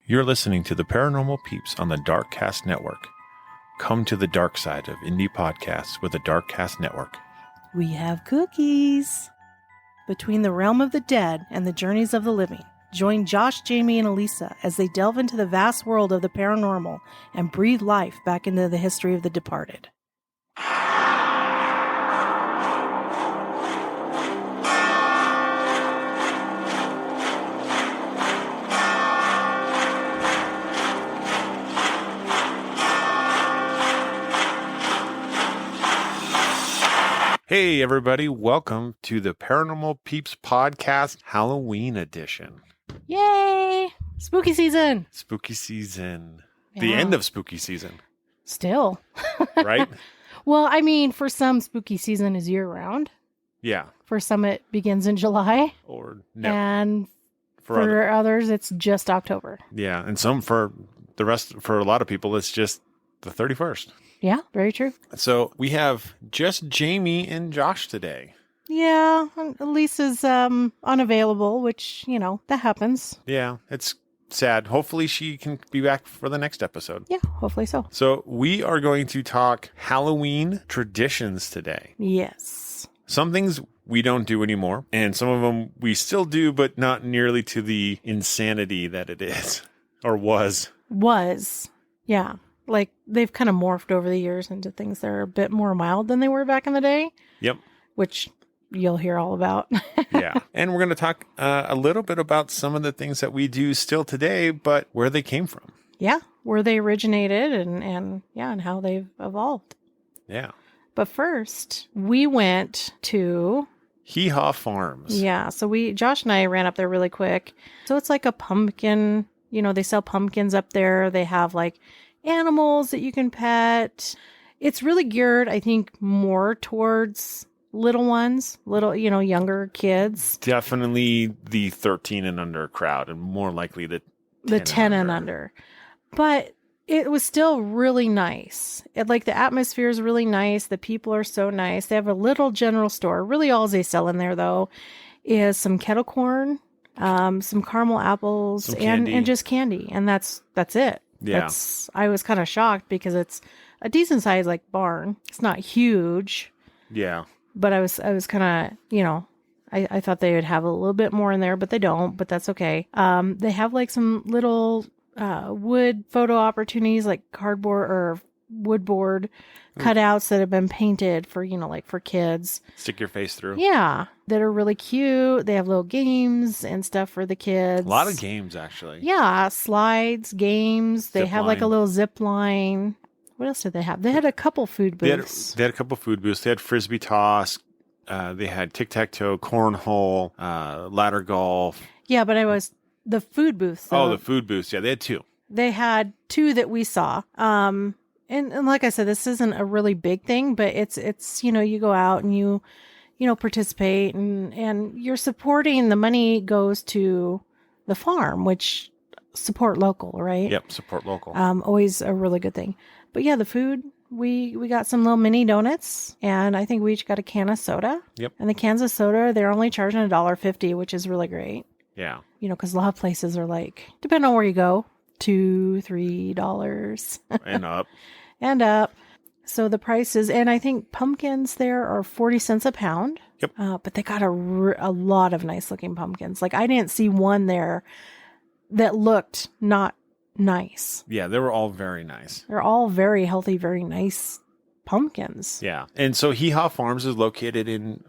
You're listening to the Paranormal Peeps on the Darkcast Network. Come to the dark side of indie podcasts with the Darkcast Network. We have cookies. Between the realm of the dead and the journeys of the living, join Josh, Jamie, and Elisa as they delve into the vast world of the paranormal and breathe life back into the history of the departed. Hey everybody, welcome to the Paranormal Peeps Podcast Halloween edition. Yay! Spooky season! Spooky season. Yeah. The end of spooky season. Still. Right? Well, I mean, for some, spooky season is year-round. Yeah. For some, it begins in July. Or never. And for others, it's just October. Yeah, and some for the rest, for a lot of people, it's just the 31st. Yeah, very true. So we have just Jamie and Josh today. Yeah, Lisa's unavailable, which, you know, that happens. Yeah, it's sad. Hopefully she can be back for the next episode. Yeah, hopefully so. So we are going to talk Halloween traditions today. Yes. Some things we don't do anymore, and some of them we still do, but not nearly to the insanity that it is, or was. Yeah. Like, they've kind of morphed over the years into things that are a bit more mild than they were back in the day. Yep. Which you'll hear all about. Yeah. And we're going to talk a little bit about some of the things that we do still today, but where they came from. Yeah. Where they originated and how they've evolved. Yeah. But first, we went to Hee Haw Farms. Yeah. So Josh and I ran up there really quick. So it's like a pumpkin, they sell pumpkins up there. They have like animals that you can pet. It's really geared, I think, more towards little ones, younger kids. Definitely the 13 and under crowd, and more likely the 10 and under. But it was still really nice. The atmosphere is really nice. The people are so nice. They have a little general store. Really all they sell in there, though, is some kettle corn, some caramel apples, and just candy. And that's it. Yeah. I was kind of shocked because it's a decent size barn. It's not huge. Yeah. But I was kind of, I thought they would have a little bit more in there, but they don't, but that's okay. They have some little wood photo opportunities, like cardboard or wood board cutouts that have been painted for, for kids. Stick your face through. Yeah. That are really cute. They have little games and stuff for the kids. A lot of games, actually. Yeah. Slides, games. They have a little zip line. What else did they have? They had a couple food booths. They had a couple food booths. They had frisbee toss. They had tic-tac-toe, cornhole, ladder golf. Yeah, but the food booths. Oh, the food booths. Yeah, they had two. They had two that we saw. And like I said, this isn't a really big thing, but it's you go out and you participate and you're supporting. The money goes to the farm, which support local, right? Yep, support local. Always a really good thing. But yeah, the food, we got some little mini donuts, and I think we each got a can of soda. Yep. And the cans of soda, they're only charging $1.50, which is really great. Yeah. Because a lot of places are depending on where you go, $2, $3. And up. And up. So the prices, and I think pumpkins there are 40 cents a pound. Yep. But they got a lot of nice looking pumpkins. I didn't see one there that looked not nice. Yeah, they were all very nice. They're all very healthy, very nice pumpkins. Yeah. And so Hee Haw Farms is located in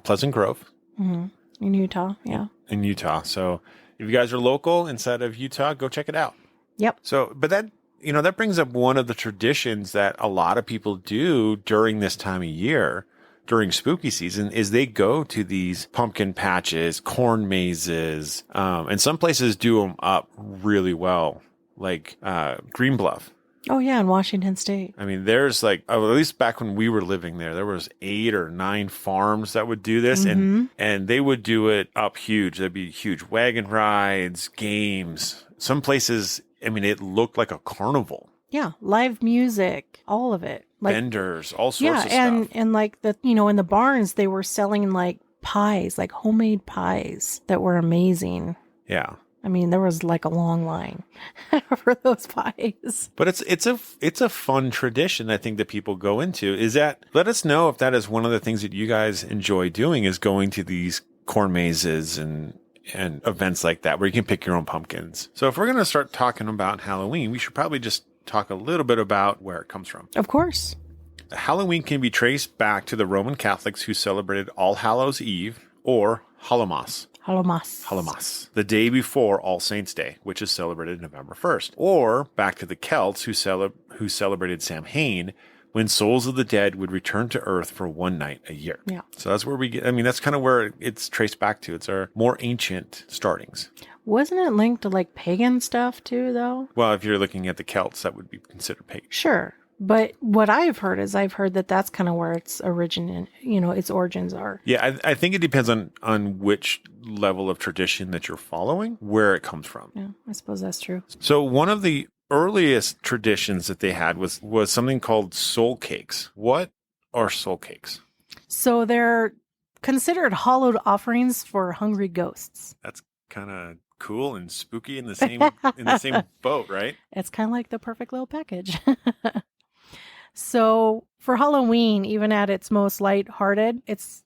Pleasant Grove. Mm-hmm. In Utah, yeah. In Utah. So if you guys are local inside of Utah, go check it out. Yep. So, but that brings up one of the traditions that a lot of people do during this time of year, during spooky season, is they go to these pumpkin patches, corn mazes, and some places do them up really well, like Green Bluff. Oh, yeah, in Washington State. I mean, there's at least back when we were living there was 8 or 9 farms that would do this, mm-hmm. and they would do it up huge. There'd be huge wagon rides, games. Some places, I mean, it looked like a carnival. Yeah, live music, all of it. Vendors, all sorts of stuff. Yeah, and in the barns, they were selling pies, homemade pies that were amazing. Yeah. I mean, there was like a long line for those pies. But it's a fun tradition I think that people go into. Is that, let us know if that is one of the things that you guys enjoy doing, is going to these corn mazes and events like that where you can pick your own pumpkins. So if we're going to start talking about Halloween, we should probably just talk a little bit about where it comes from. Of course. Halloween can be traced back to the Roman Catholics who celebrated All Hallows Eve, or Hallowmas. Hallowmas, the day before All Saints' Day, which is celebrated November 1st. Or back to the Celts who celebrated Samhain, when souls of the dead would return to earth for one night a year. Yeah. So that's where we get, I mean, that's kind of where it's traced back to. It's our more ancient startings. Wasn't it linked to like pagan stuff too, though? Well, if you're looking at the Celts, that would be considered pagan. Sure. But what I've heard that that's kind of where its origin, its origins are. Yeah, I think it depends on which level of tradition that you're following, where it comes from. Yeah, I suppose that's true. So one of the earliest traditions that they had was something called soul cakes. What are soul cakes? So they're considered hollowed offerings for hungry ghosts. That's kind of cool and spooky in the same boat, right? It's kind of like the perfect little package. So for Halloween, even at its most lighthearted, it's,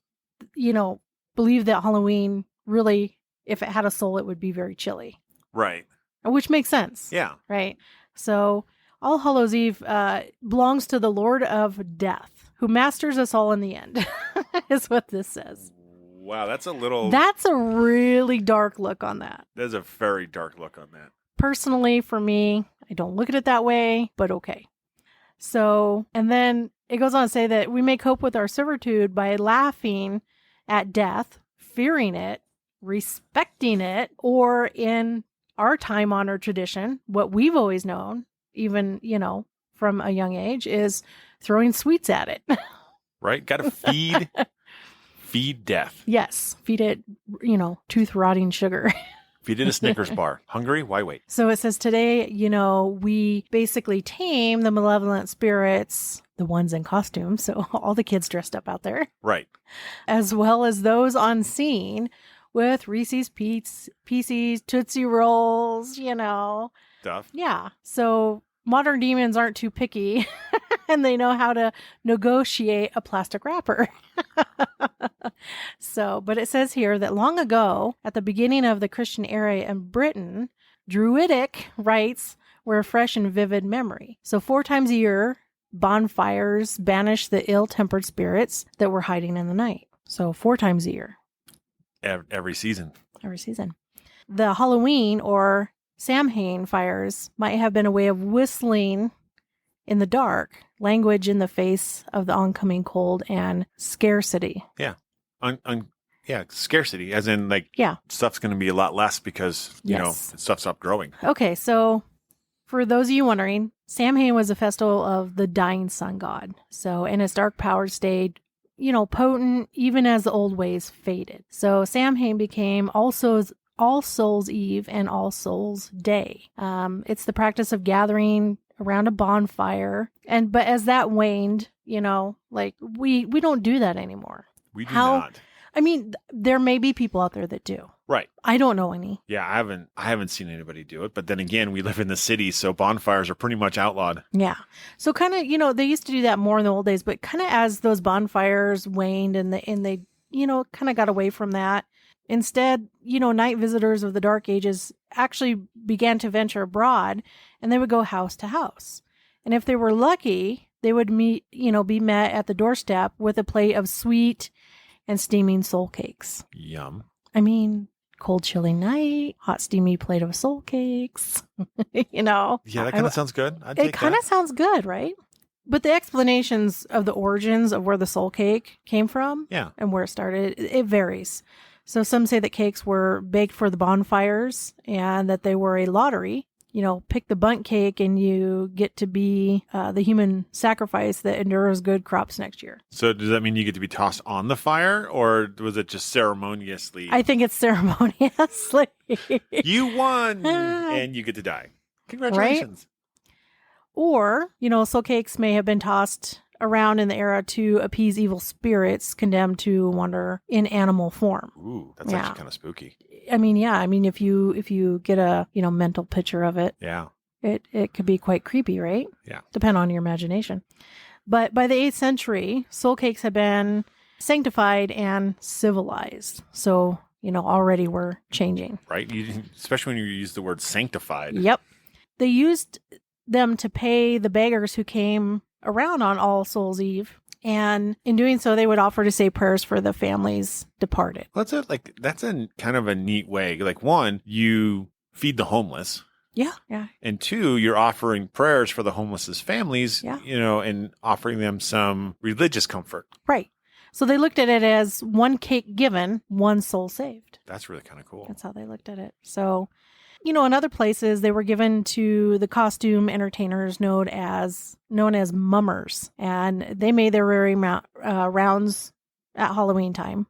believe that Halloween really, if it had a soul, it would be very chilly. Right. Which makes sense. Yeah. Right. So All Hallows Eve belongs to the Lord of Death, who masters us all in the end, is what this says. Wow, that's a really dark look on that. There's a very dark look on that. Personally, for me, I don't look at it that way, but okay. So, and then it goes on to say that we may cope with our servitude by laughing at death, fearing it, respecting it, or in our time-honored tradition, what we've always known, even, from a young age, is throwing sweets at it. Right? Got to feed death. Yes. Feed it, tooth-rotting sugar. Feed it a Snickers bar. Hungry? Why wait? So it says today, we basically tame the malevolent spirits, the ones in costume, so all the kids dressed up out there. Right. As well as those on scene with Reese's Pieces, Tootsie Rolls, Stuff. Yeah. So modern demons aren't too picky and they know how to negotiate a plastic wrapper. But it says here that long ago, at the beginning of the Christian era in Britain, Druidic rites were a fresh and vivid memory. So 4 times a year, bonfires banished the ill-tempered spirits that were hiding in the night. So 4 times a year. Every season. The Halloween or Samhain fires might have been a way of whistling in the dark, language in the face of the oncoming cold and scarcity. Yeah. Scarcity, as in stuff's going to be a lot less because, stuff stopped growing. Okay, so for those of you wondering, Samhain was a festival of the dying sun god. So, and its dark power stayed, potent even as the old ways faded. So Samhain became All Souls Eve and All Souls Day. It's the practice of gathering around a bonfire. But as that waned, we don't do that anymore. We do not. I mean, there may be people out there that do. Right. I don't know any. Yeah, I haven't seen anybody do it. But then again, we live in the city, so bonfires are pretty much outlawed. Yeah. So kind of, they used to do that more in the old days, but kind of as those bonfires waned and they kind of got away from that. Instead, night visitors of the Dark Ages actually began to venture abroad, and they would go house to house. And if they were lucky, they would be met at the doorstep with a plate of sweet and steaming soul cakes. Yum. I mean, cold, chilly night, hot, steamy plate of soul cakes, Yeah, that kind of sounds good. It kind of sounds good, right? But the explanations of the origins of where the soul cake came from and where it started, it varies. So some say that cakes were baked for the bonfires and that they were a lottery. Pick the bundt cake and you get to be the human sacrifice that endures good crops next year. So does that mean you get to be tossed on the fire, or was it just ceremoniously? I think it's ceremoniously. You won and you get to die. Congratulations. Right? Or, soul cakes may have been tossed around in the era to appease evil spirits condemned to wander in animal form. Ooh, that's actually kind of spooky. I mean, yeah. I mean, if you get a mental picture of it, Yeah, it could be quite creepy, right? Yeah. Depend on your imagination. But by the 8th century, soul cakes had been sanctified and civilized. So, already we're changing. Right? Especially when you use the word sanctified. Yep. They used them to pay the beggars who came around on All Souls Eve. And in doing so, they would offer to say prayers for the families departed. That's a kind of a neat way. Like, one, you feed the homeless. Yeah. Yeah. And two, you're offering prayers for the homeless's families, Yeah. And offering them some religious comfort. Right. So they looked at it as one cake given, one soul saved. That's really kind of cool. That's how they looked at it. So, in other places, they were given to the costume entertainers known as mummers. And they made their rounds at Halloween time.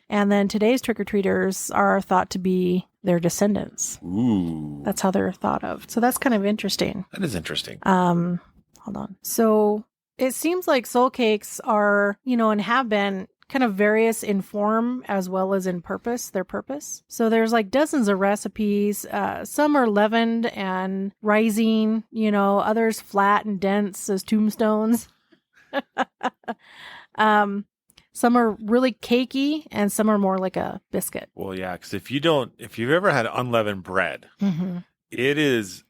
And then today's trick-or-treaters are thought to be their descendants. Ooh. That's how they're thought of. So that's kind of interesting. That is interesting. Hold on. So it seems like soul cakes are, and have been kind of various in form as well as in their purpose. So there's like dozens of recipes. Some are leavened and rising, others flat and dense as tombstones. Some are really cakey and some are more like a biscuit. Well, yeah, because if you've ever had unleavened bread, Mm-hmm. it is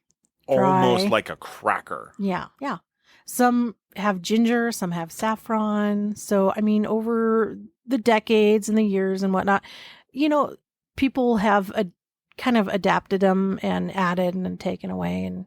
Dry. almost like a cracker. Yeah. Yeah. Some have ginger, some have saffron. So, I mean, over the decades and the years and whatnot, people have kind of adapted them and added and taken away. And,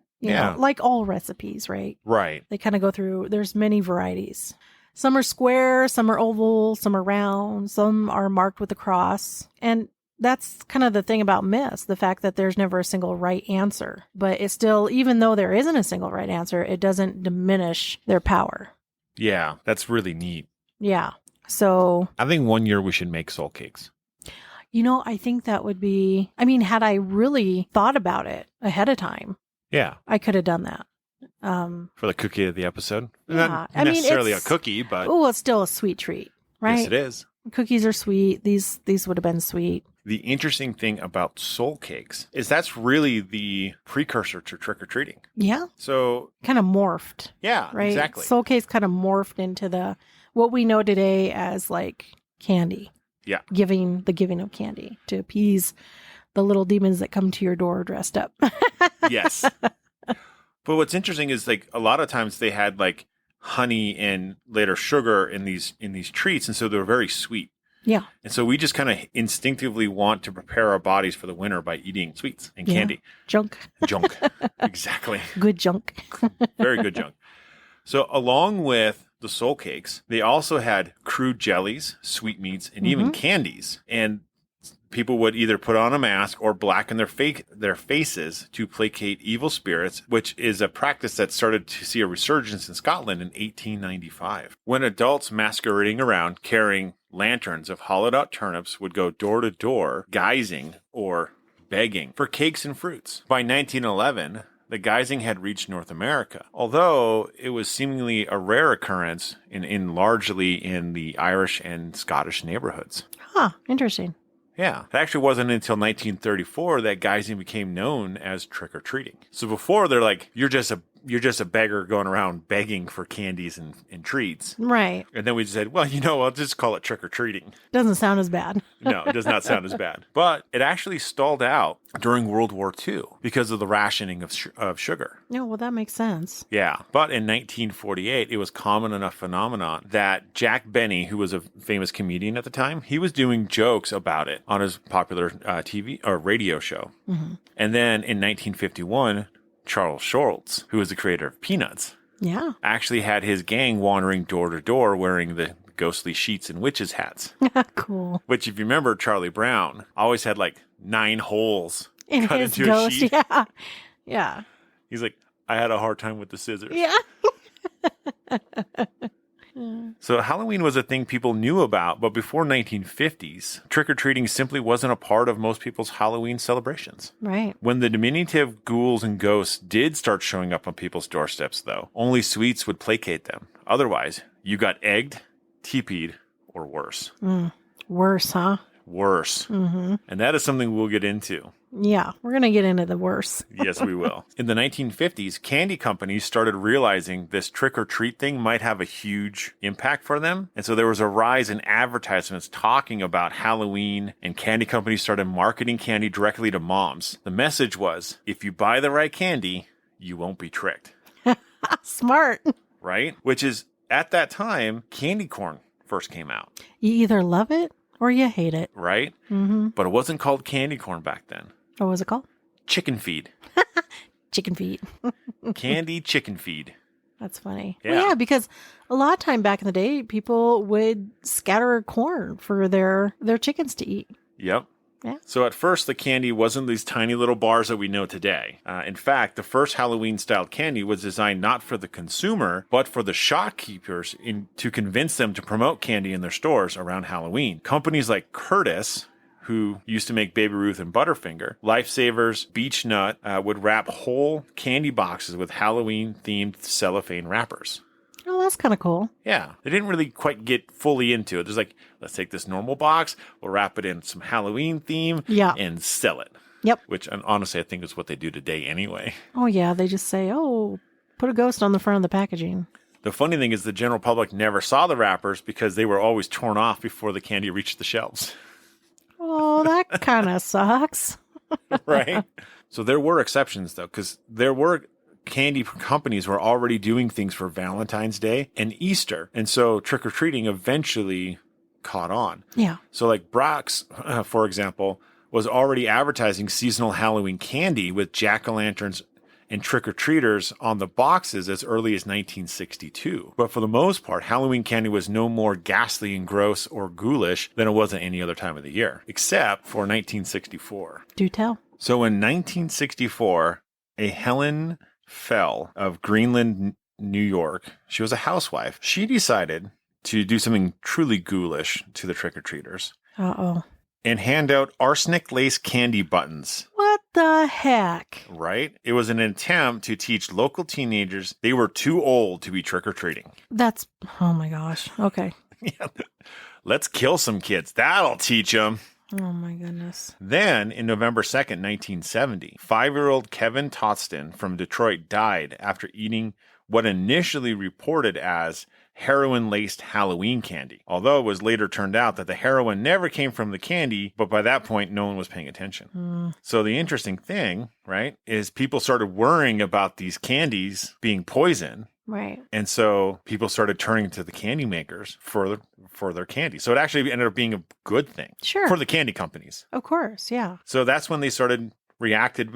like all recipes, right? Right. They kind of go through, there's many varieties. Some are square, some are oval, some are round, some are marked with a cross. And that's kind of the thing about myths, the fact that there's never a single right answer. But it's still, even though there isn't a single right answer, it doesn't diminish their power. Yeah, that's really neat. Yeah. So I think one year we should make soul cakes. I think that would be, had I really thought about it ahead of time, Yeah. I could have done that. For the cookie of the episode. Yeah. Not necessarily a cookie, but Oh, it's still a sweet treat, right? yes, it is. Cookies are sweet. These would have been sweet. The interesting thing about soul cakes is that's really the precursor to trick-or-treating. Yeah. So Kind of morphed, yeah, right? exactly. Soul cakes kind of morphed into what we know today as like candy. Yeah. The giving of candy to appease the little demons that come to your door dressed up. Yes. But what's interesting is like a lot of times they had like honey and later sugar in these treats, and so they were very sweet. Yeah. And so we just kind of instinctively want to prepare our bodies for the winter by eating sweets and candy. Junk. Junk. Exactly. Good junk. Very good junk. So along with the soul cakes, they also had crude jellies, sweetmeats, and even candies. And people would either put on a mask or blacken their faces to placate evil spirits, which is a practice that started to see a resurgence in Scotland in 1895. When adults masquerading around carrying lanterns of hollowed-out turnips would go door to door, guising or begging for cakes and fruits. By 1911, the guising had reached North America, although it was seemingly a rare occurrence largely in the Irish and Scottish neighborhoods. Huh. Interesting. Yeah. It actually wasn't until 1934 that guising became known as trick-or-treating. So before, they're like, you're just a beggar going around begging for candies and treats. Right. And then we said, well, I'll just call it trick-or-treating. Doesn't sound as bad. No, it does not sound as bad. But it actually stalled out during World War II because of the rationing of sugar. Yeah, well, that makes sense. Yeah. But in 1948, it was common enough phenomenon that Jack Benny, who was a famous comedian at the time, he was doing jokes about it on his popular TV or radio show. Mm-hmm. And then in 1951, Charles Schulz, who was the creator of Peanuts, actually had his gang wandering door to door wearing the ghostly sheets and witches' hats. Cool. Which, if you remember, Charlie Brown always had like 9 holes in cut his into ghost, a sheet. Yeah. Yeah. He's like, I had a hard time with the scissors. Yeah. So Halloween was a thing people knew about, but before 1950s, trick-or-treating simply wasn't a part of most people's Halloween celebrations. Right. When the diminutive ghouls and ghosts did start showing up on people's doorsteps, though, only sweets would placate them. Otherwise, You got egged, teepeed, or worse. Worse, huh? Worse. And that is something we'll get into. Yeah, we're going to get into the worse. Yes, we will. In the 1950s, candy companies started realizing this trick-or-treat thing might have a huge impact for them. And so there was a rise in advertisements talking about Halloween, and candy companies started marketing candy directly to moms. The message was, if you buy the right candy, you won't be tricked. Smart. Right? Which is, at that time, candy corn first came out. You either love it or you hate it. Right? But it wasn't called candy corn back then. What was it called? Chicken feed. Chicken feed. Candy chicken feed. That's funny. Yeah. Well, yeah, because a lot of time back in the day, people would scatter corn for their chickens to eat. Yep. Yeah. So at first, the candy wasn't these tiny little bars that we know today. In fact, the first Halloween-style candy was designed not for the consumer, but for the shopkeepers to convince them to promote candy in their stores around Halloween. Companies like Curtis, who used to make Baby Ruth and Butterfinger, Lifesavers, Beech Nut, would wrap whole candy boxes with Halloween-themed cellophane wrappers. Oh, that's kind of cool. Yeah. They didn't really quite get fully into it. There's like, let's take this normal box, we'll wrap it in some Halloween theme, and sell it. Yep. Which, honestly, I think is what they do today anyway. Oh, yeah. They just say, oh, put a ghost on the front of the packaging. The funny thing is the general public never saw the wrappers because they were always torn off before the candy reached the shelves. Oh, that kind of sucks. Right? So there were exceptions, though, because there were candy companies were already doing things for Valentine's Day and Easter. And so trick-or-treating eventually caught on. Yeah. So like Brock's, for example, was already advertising seasonal Halloween candy with jack-o'-lanterns and trick-or-treaters on the boxes as early as 1962. But for the most part, Halloween candy was no more ghastly and gross or ghoulish than it was at any other time of the year, except for 1964. Do tell. So in 1964, a Helen Fell of Greenland, New York, she was a housewife. She decided to do something truly ghoulish to the trick-or-treaters. Uh-oh. And hand out arsenic lace candy buttons. What the heck? Right? It was an attempt to teach local teenagers they were too old to be trick-or-treating. That's, oh my gosh. Okay. Yeah. Let's kill some kids. That'll teach them. Oh my goodness. Then, in November 2nd, 1970, 5-year-old Kevin Toston from Detroit died after eating what initially reported as heroin-laced Halloween candy, although it was later turned out that the heroin never came from the candy, but by that point, no one was paying attention. So the interesting thing, right, is people started worrying about these candies being poison. Right. And so people started turning to the candy makers for their candy. So it actually ended up being a good thing for the candy companies. Of course, yeah. So that's when they reacted.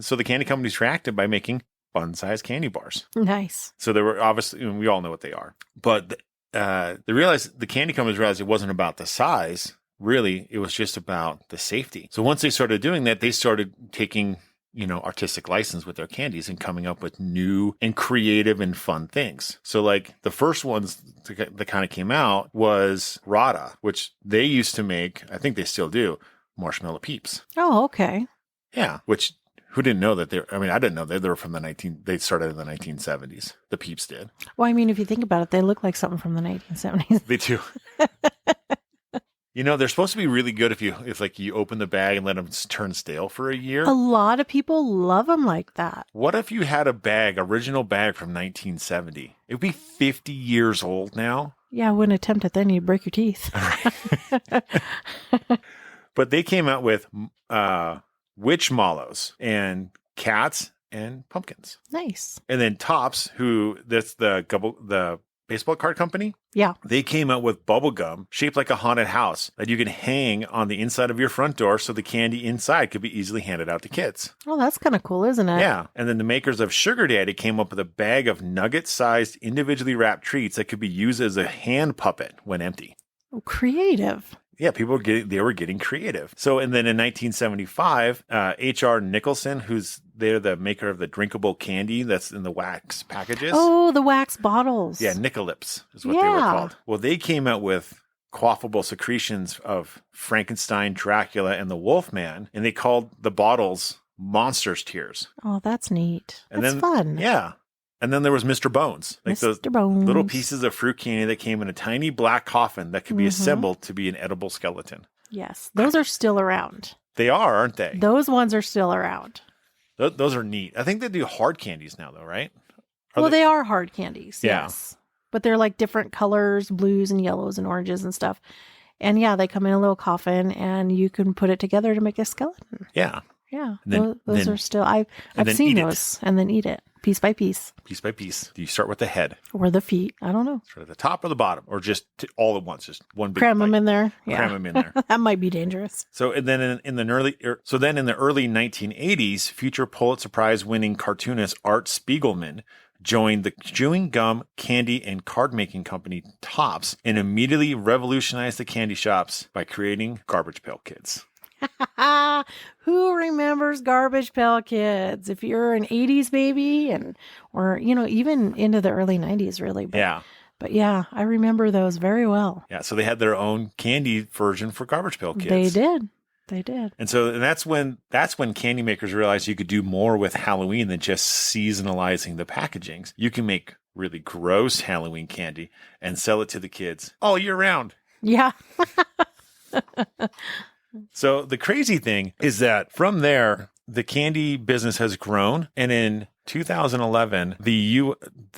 So the candy companies reacted by making fun-sized candy bars. Nice. So they were obviously, we all know what they are. But they realized, the candy companies realized it wasn't about the size. Really, it was just about the safety. So once they started doing that, they started taking artistic license with their candies and coming up with new and creative and fun things. So like the first ones that kind of came out was Rada, which they used to make, I think they still do, Marshmallow Peeps. Oh, okay. Yeah, which who didn't know that I didn't know that they were from they started in the 1970s. The Peeps did. Well, I mean, if you think about it, they look like something from the 1970s. They do. They're supposed to be really good if you open the bag and let them turn stale for a year. A lot of people love them like that. What if you had original bag from 1970? It would be 50 years old now. Yeah, I wouldn't attempt it then. You'd break your teeth. But they came out with witch mallows and cats and pumpkins. Nice. And then Topps, that's the baseball card company. Yeah. They came out with bubble gum shaped like a haunted house that you can hang on the inside of your front door so the candy inside could be easily handed out to kids. Oh, that's kind of cool, isn't it? Yeah. And then the makers of Sugar Daddy came up with a bag of nugget-sized, individually wrapped treats that could be used as a hand puppet when empty. Oh, creative. Yeah, they were getting creative. So, and then in 1975, H.R. Nicholson, they're the maker of the drinkable candy that's in the wax packages. Oh, the wax bottles. Yeah, Nicolips is what they were called. Well, they came out with quaffable secretions of Frankenstein, Dracula, and the Wolfman, and they called the bottles Monsters Tears. Oh, that's neat. That's fun. Yeah. And then there was Mr. Bones, like those Mr. Bones. little pieces of fruit candy that came in a tiny black coffin that could be assembled to be an edible skeleton. Yes, those are still around. They are, aren't they? Those ones are still around. Those are neat. I think they do hard candies now, though, right? They are hard candies, Yeah. yes. But they're like different colors, blues and yellows and oranges and stuff. And yeah, they come in a little coffin and you can put it together to make a skeleton. Yeah. Yeah. Then- those then- are still, I've then seen eat it. those and then eat it piece by piece Piece by piece. Do you start with the head? or the feet. I don't know. Start at the top or the bottom? Or just all at once? Just one big Cram them bite? in there. Cram Yeah. them in there. That might be dangerous. So and then in the early 1980s, future Pulitzer Prize winning cartoonist Art Spiegelman joined the chewing gum, candy, and card making company Topps and immediately revolutionized the candy shops by creating Garbage Pail Kids. Who remembers Garbage Pail Kids? If you're an 80s baby or even into the early 90s really. But yeah, I remember those very well. Yeah. So they had their own candy version for Garbage Pail Kids. They did. And that's when candy makers realized you could do more with Halloween than just seasonalizing the packagings. You can make really gross Halloween candy and sell it to the kids all year round. Yeah. So the crazy thing is that from there, the candy business has grown. And in 2011, the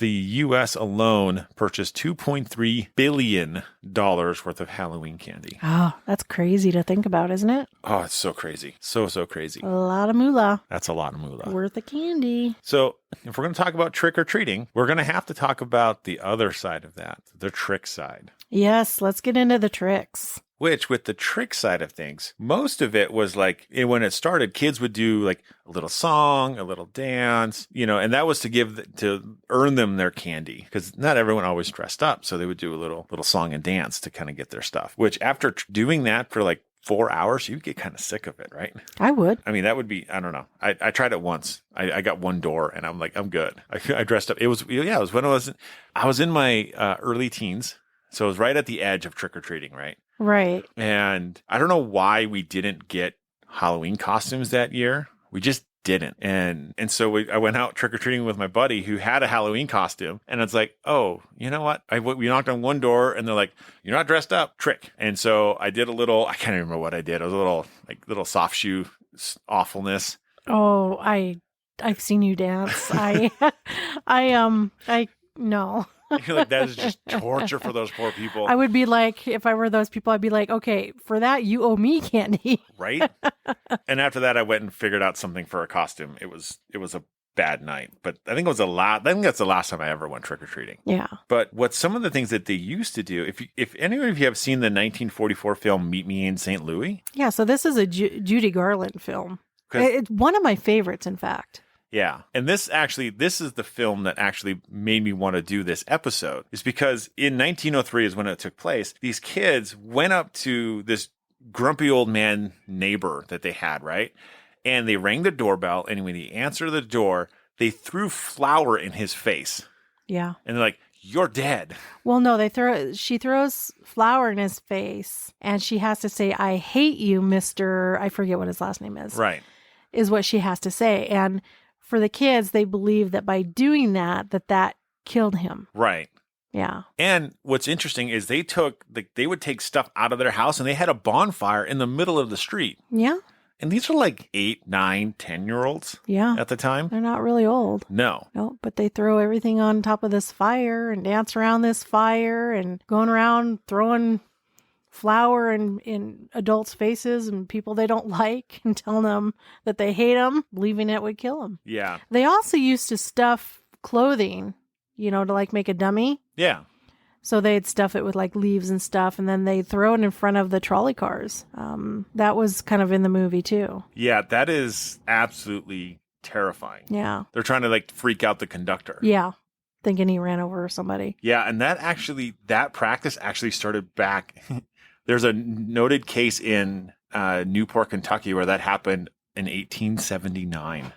U.S. alone purchased $2.3 billion worth of Halloween candy. Oh, that's crazy to think about, isn't it? Oh, it's so crazy. So crazy. A lot of moolah. That's a lot of moolah. Worth of candy. So if we're going to talk about trick or treating, we're going to have to talk about the other side of that, the trick side. Yes, let's get into the tricks. Which, with the trick side of things, most of it was like, when it started, kids would do like a little song, a little dance, and that was to earn them their candy, because not everyone always dressed up. So they would do a little song and dance to kind of get their stuff, which after doing that for like 4 hours, you get kind of sick of it, right? I would. I mean, that would be, I don't know. I tried it once. I got one door and I'm like, I'm good. I dressed up. It was when I was in my early teens. So it was right at the edge of trick or treating, right? Right. And I don't know why we didn't get Halloween costumes that year. We just didn't. And so I went out trick or treating with my buddy who had a Halloween costume. And it's like, oh, you know what? We knocked on one door and they're like, you're not dressed up, trick. And so I did I can't remember what I did. It was a little soft shoe awfulness. Oh, I've seen you dance. No. I feel like that is just torture for those poor people. I would be like, if I were those people, I'd be like, okay, for that, you owe me candy. Right? And after that, I went and figured out something for a costume. It was a bad night, but I think that's the last time I ever went trick-or-treating. Yeah. But what some of the things that they used to do, if any of you have seen the 1944 film Meet Me in St. Louis. Yeah, so this is a Judy Garland film. It's one of my favorites, in fact. Yeah. And this is the film that actually made me want to do this episode, is because in 1903 is when it took place. These kids went up to this grumpy old man neighbor that they had, right? And they rang the doorbell. And when he answered the door, they threw flour in his face. Yeah. And they're like, you're dead. Well, no, she throws flour in his face and she has to say, I hate you, Mr. I forget what his last name is. Right. Is what she has to say. And for the kids, they believe that by doing that killed him. Right. Yeah. And what's interesting is they would take stuff out of their house and they had a bonfire in the middle of the street. Yeah. And these are like 8, 9, 10-year-olds. Yeah. At the time. They're not really old. No. No, but they throw everything on top of this fire and dance around this fire and going around throwing flour in adults' faces and people they don't like and telling them that they hate them, believing it would kill them. Yeah. They also used to stuff clothing, to like make a dummy. Yeah. So they'd stuff it with like leaves and stuff, and then they'd throw it in front of the trolley cars. That was kind of in the movie too. Yeah, that is absolutely terrifying. Yeah. They're trying to like freak out the conductor. Yeah. Thinking he ran over somebody. Yeah, and that practice actually started back. There's a noted case in Newport, Kentucky, where that happened in 1879.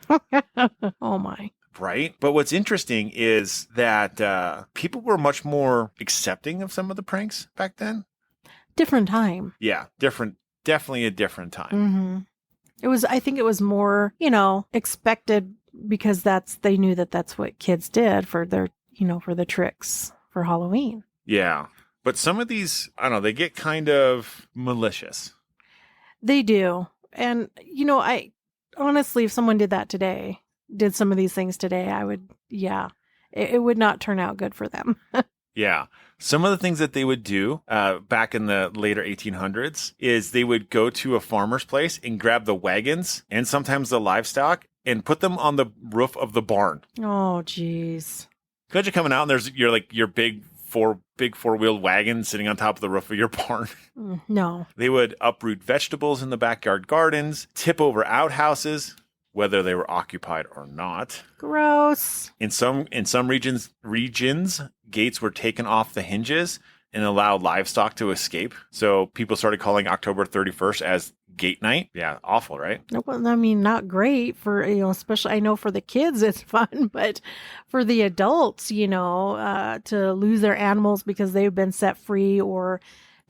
Oh, my. Right? But what's interesting is that people were much more accepting of some of the pranks back then. Different time. Yeah, definitely a different time. Mm-hmm. I think it was more, expected because they knew that that's what kids did for their, for the tricks for Halloween. Yeah. But some of these, I don't know, they get kind of malicious. They do. And, I honestly, if someone did some of these things today, it would not turn out good for them. Yeah. Some of the things that they would do back in the later 1800s is they would go to a farmer's place and grab the wagons and sometimes the livestock and put them on the roof of the barn. Oh, geez. Imagine coming out and there's your big four-wheeled wagon sitting on top of the roof of your barn. No. They would uproot vegetables in the backyard gardens, tip over outhouses, whether they were occupied or not. Gross. In some regions, gates were taken off the hinges and allowed livestock to escape. So people started calling October 31st as Gate Night. Yeah, awful, right? Well, I mean, not great for, especially, I know for the kids it's fun, but for the adults, to lose their animals because they've been set free, or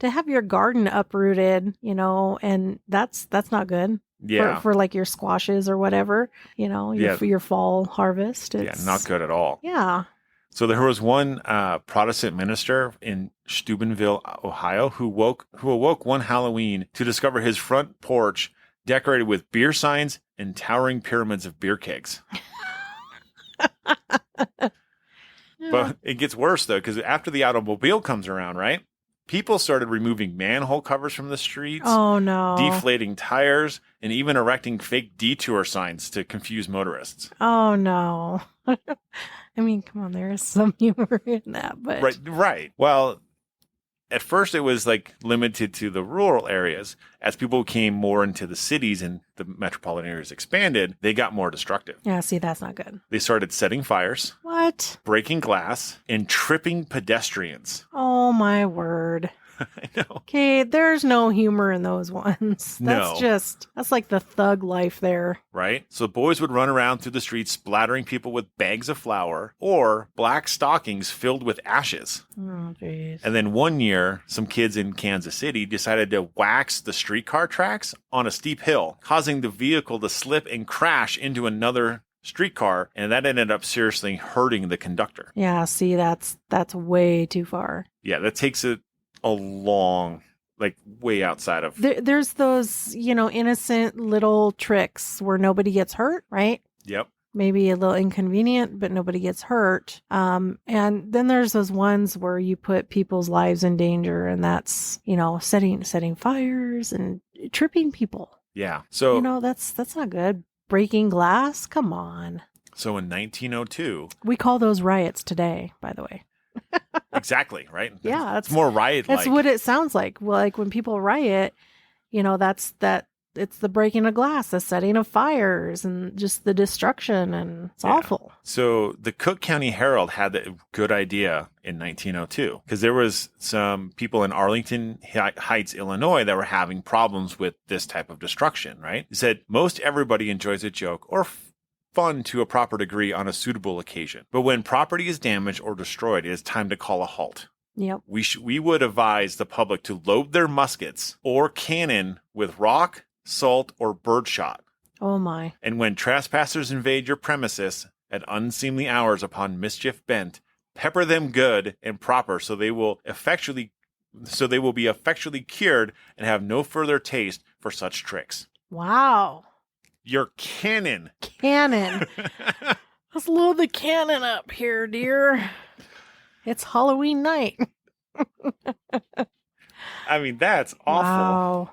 to have your garden uprooted, and that's not good. Yeah. For like your squashes or whatever, your fall harvest. Yeah, not good at all. Yeah. So there was one Protestant minister in Steubenville, Ohio, who awoke one Halloween to discover his front porch decorated with beer signs and towering pyramids of beer kegs. But it gets worse, though, because after the automobile comes around, right? People started removing manhole covers from the streets. Oh, no. Deflating tires, and even erecting fake detour signs to confuse motorists. Oh, no. I mean, come on, there is some humor in that, but... Right. Well, at first it was like limited to the rural areas. As people came more into the cities and the metropolitan areas expanded, they got more destructive. Yeah, see, that's not good. They started setting fires. What? Breaking glass and tripping pedestrians. Oh, my word. I know. Okay, there's no humor in those ones. That's like the thug life there. Right? So boys would run around through the streets splattering people with bags of flour or black stockings filled with ashes. Oh, jeez. And then one year, some kids in Kansas City decided to wax the streetcar tracks on a steep hill, causing the vehicle to slip and crash into another streetcar, and that ended up seriously hurting the conductor. Yeah, see, that's way too far. Yeah, that takes it a long, like way outside of... There's those, innocent little tricks where nobody gets hurt, right? Yep. Maybe a little inconvenient, but nobody gets hurt. And then there's those ones where you put people's lives in danger, and that's, setting fires and tripping people. Yeah. So, that's not good. Breaking glass? Come on. So in 1902... We call those riots today, by the way. Exactly, right? Yeah. It's more riot-like. That's what it sounds like. Well, like when people riot, it's the breaking of glass, the setting of fires, and just the destruction, and it's awful. So the Cook County Herald had a good idea in 1902, because there was some people in Arlington Heights, Illinois, that were having problems with this type of destruction, right? It said, most everybody enjoys a joke or fun to a proper degree on a suitable occasion. But when property is damaged or destroyed, it is time to call a halt. Yep. We would advise the public to load their muskets or cannon with rock, salt, or birdshot. Oh my. And when trespassers invade your premises at unseemly hours upon mischief bent, pepper them good and proper so they will be effectually cured and have no further taste for such tricks. Wow. Your cannon. Cannon. Let's load the cannon up here, dear. It's Halloween night. I mean, that's awful. Wow.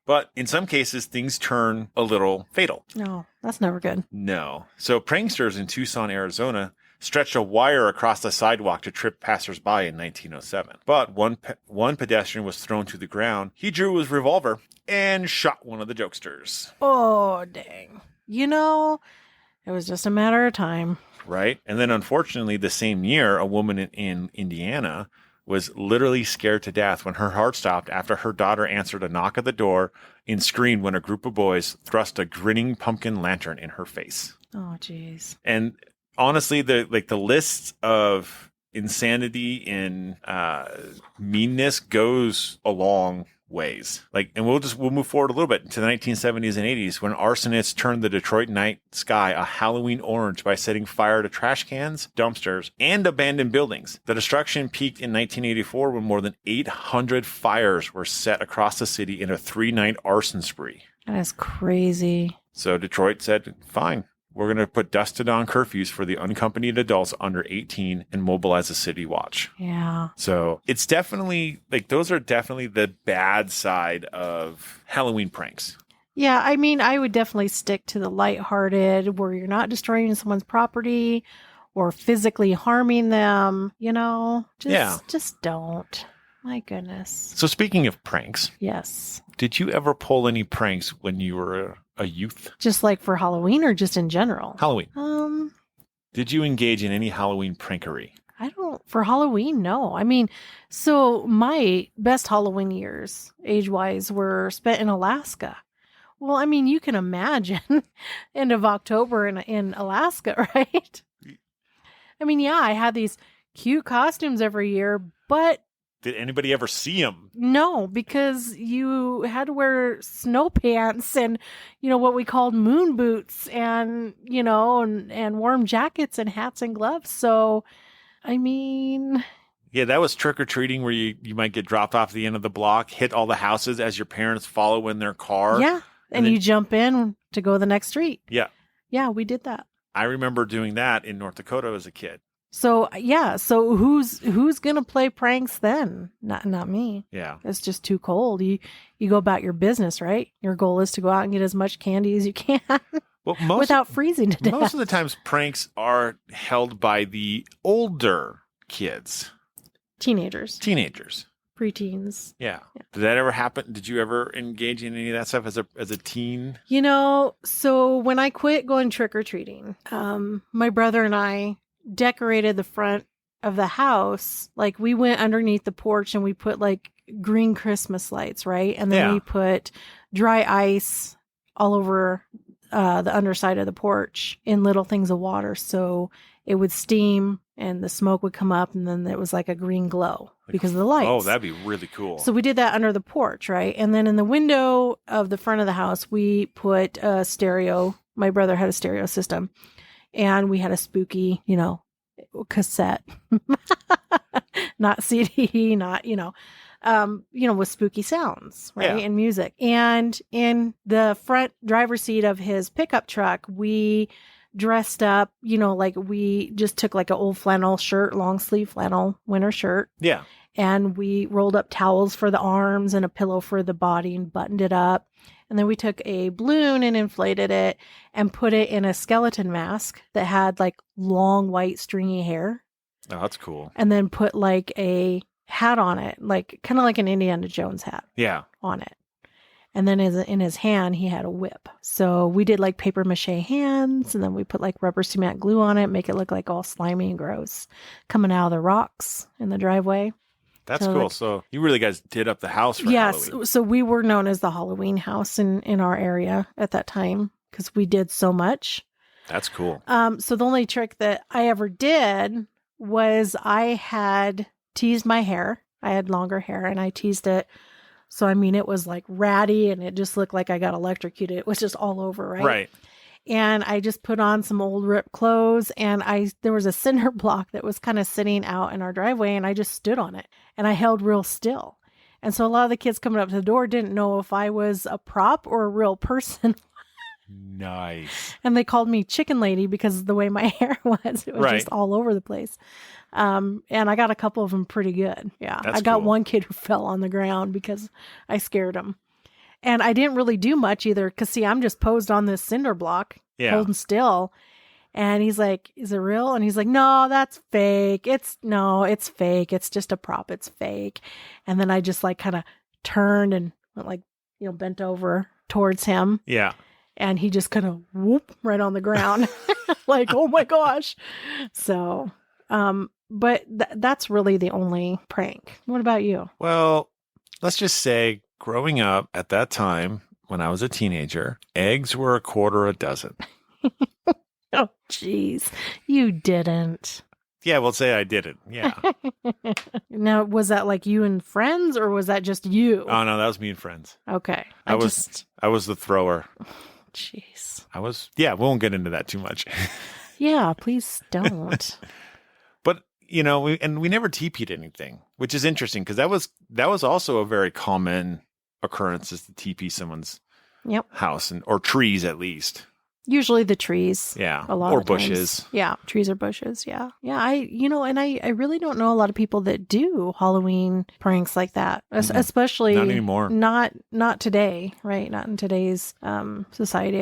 But in some cases, things turn a little fatal. No, that's never good. No. So pranksters in Tucson, Arizona stretched a wire across the sidewalk to trip passersby in 1907. But one pedestrian was thrown to the ground. He drew his revolver and shot one of the jokesters. Oh, dang. It was just a matter of time. Right? And then unfortunately, the same year, a woman in Indiana was literally scared to death when her heart stopped after her daughter answered a knock at the door and screamed when a group of boys thrust a grinning pumpkin lantern in her face. Oh, jeez. And honestly, the list of insanity and meanness goes a long ways. And we'll move forward a little bit to the 1970s and 80s when arsonists turned the Detroit night sky a Halloween orange by setting fire to trash cans, dumpsters, and abandoned buildings. The destruction peaked in 1984 when more than 800 fires were set across the city in a 3-night arson spree. That is crazy. So Detroit said, fine, we're going to put dusk to dawn curfews for the unaccompanied adults under 18 and mobilize a city watch. Yeah. So it's definitely, those are definitely the bad side of Halloween pranks. Yeah, I mean, I would definitely stick to the lighthearted where you're not destroying someone's property or physically harming them, Just don't. My goodness. So speaking of pranks. Yes. Did you ever pull any pranks when you were a youth? Just like for Halloween or just in general? Halloween. Did you engage in any Halloween prankery? For Halloween, no. I mean, so my best Halloween years, age-wise, were spent in Alaska. Well, I mean, you can imagine end of October in Alaska, right? I mean, yeah, I had these cute costumes every year, but did anybody ever see them? No, because you had to wear snow pants and, what we called moon boots and, and warm jackets and hats and gloves. So, I mean... Yeah, that was trick-or-treating where you might get dropped off the end of the block, hit all the houses as your parents follow in their car. Yeah, and then you jump in to go to the next street. Yeah. Yeah, we did that. I remember doing that in North Dakota as a kid. So, yeah. So who's going to play pranks then? Not me. Yeah. It's just too cold. You go about your business, right? Your goal is to go out and get as much candy as you can without freezing to death. Most of the times pranks are held by the older kids. Teenagers. Preteens. Yeah. Did that ever happen? Did you ever engage in any of that stuff as a teen? So when I quit going trick-or-treating, my brother and I decorated the front of the house. We went underneath the porch and we put green Christmas lights, right? And then we put dry ice all over the underside of the porch in little things of water. So it would steam and the smoke would come up and then it was like a green glow because of the lights. Oh, that'd be really cool. So we did that under the porch, right? And then in the window of the front of the house, we put a stereo. My brother had a stereo system. And we had a spooky, cassette, not CD, not, with spooky sounds, right? Yeah. And music. And in the front driver's seat of his pickup truck, we dressed up, we just took an old flannel shirt, long sleeve flannel winter shirt. Yeah. And we rolled up towels for the arms and a pillow for the body and buttoned it up. And then we took a balloon and inflated it and put it in a skeleton mask that had long white stringy hair. Oh, that's cool. And then put a hat on it, kind of like an Indiana Jones hat. Yeah. On it. And then in his hand, he had a whip. So we did paper mache hands and then we put rubber cement glue on it, make it look all slimy and gross coming out of the rocks in the driveway. That's cool. So you really guys did up the house for Halloween. Yes. So we were known as the Halloween house in our area at that time because we did so much. That's cool. So the only trick that I ever did was I had teased my hair. I had longer hair and I teased it. So, I mean, it was ratty and it just looked like I got electrocuted. It was just all over, right? Right. And I just put on some old ripped clothes and there was a cinder block that was kind of sitting out in our driveway and I just stood on it and I held real still. And so a lot of the kids coming up to the door didn't know if I was a prop or a real person. Nice. And they called me Chicken Lady because of the way my hair was. It was just all over the place. And I got a couple of them pretty good. Yeah. That's I got cool. one kid who fell on the ground because I scared him. And I didn't really do much either because, see, I'm just posed on this cinder block, holding still. And he's like, is it real? And he's like, no, that's fake. It's fake. It's just a prop. It's fake. And then I just kind of turned and went bent over towards him. Yeah. And he just kind of whoop right on the ground. Oh my gosh. So, but that's really the only prank. What about you? Well, let's just say growing up at that time when I was a teenager, eggs were $0.25 a dozen. Oh, jeez. You didn't. Yeah, we'll say I did it. Yeah. Now, was that like you and friends, or was that just you? Oh no, that was me and friends. Okay. I was the thrower. Jeez. We won't get into that too much. Yeah, please don't. But, we never TP'd anything, which is interesting because that was also a very common occurrence, is to TP someone's house or trees at least. Usually the trees. Yeah. A lot or of bushes. Times. Yeah. Trees or bushes. Yeah. Yeah. I really don't know a lot of people that do Halloween pranks like that, especially not anymore. Not today, right? Not in today's society.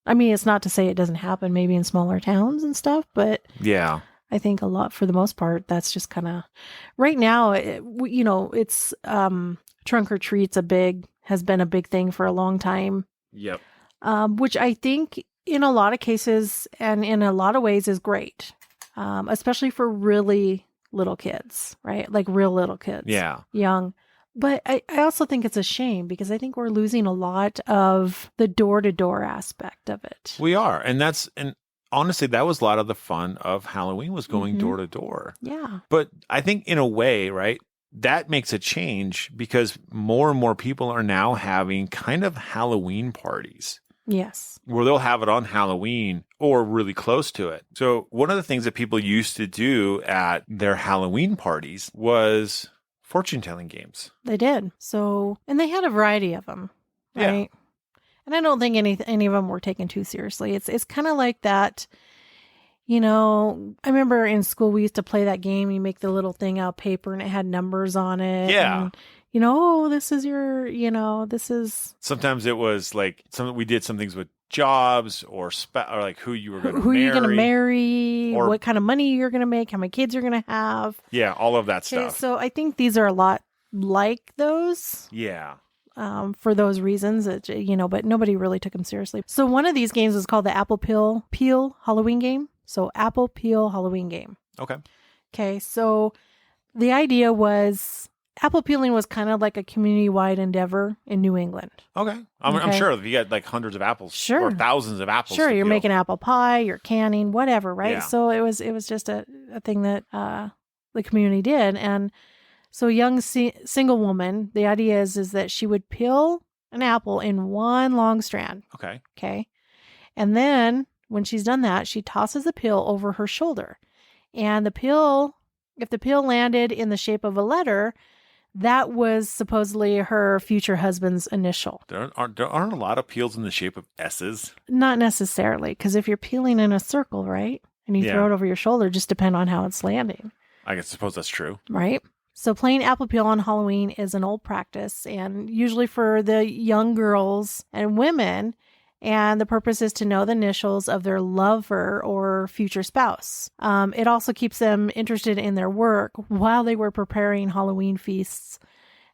It's not to say it doesn't happen maybe in smaller towns and stuff, but yeah, I think a lot, for the most part, that's just kind of right now, it's trunk or treats has been a big thing for a long time. Yep. Which I think in a lot of cases and in a lot of ways is great, especially for really little kids, right? Like real little kids. Yeah. Young. But I also think it's a shame because I think we're losing a lot of the door-to-door aspect of it. We are. And honestly, that was a lot of the fun of Halloween, was going door to door. Yeah. But I think in a way, right, that makes a change because more and more people are now having kind of Halloween parties. Yes. Where they'll have it on Halloween or really close to it. So one of the things that people used to do at their Halloween parties was fortune telling games. They did. So, and they had a variety of them, right? Yeah. And I don't think any of them were taken too seriously. It's kind of like that. I remember in school we used to play that game. You make the little thing out of paper and it had numbers on it. Yeah. And, this is your, this is. Sometimes it was like we did some things with jobs or like who you were going to marry. Who you're going to marry, or what kind of money you're going to make, how many kids you're going to have. Yeah, all of that stuff. So I think these are a lot like those. Yeah. For those reasons, but nobody really took them seriously. So one of these games was called the Apple Peel Halloween game. So Apple Peel Halloween game. Okay. So the idea was apple peeling was kind of like a community-wide endeavor in New England. Okay. I'm sure if you got like hundreds of apples or thousands of apples. Sure. You're making apple pie, you're canning, whatever, right? Yeah. So it was just a thing that the community did. And so a young single woman, the idea is that she would peel an apple in one long strand. Okay. And then when she's done that, she tosses the peel over her shoulder. And if the peel landed in the shape of a letter, that was supposedly her future husband's initial. There aren't a lot of peels in the shape of S's. Not necessarily, because if you're peeling in a circle, right, and you throw it over your shoulder, just depend on how it's landing. I suppose that's true. Right? So playing apple peel on Halloween is an old practice, and usually for the young girls and women, and the purpose is to know the initials of their lover or future spouse. It also keeps them interested in their work while they were preparing Halloween feasts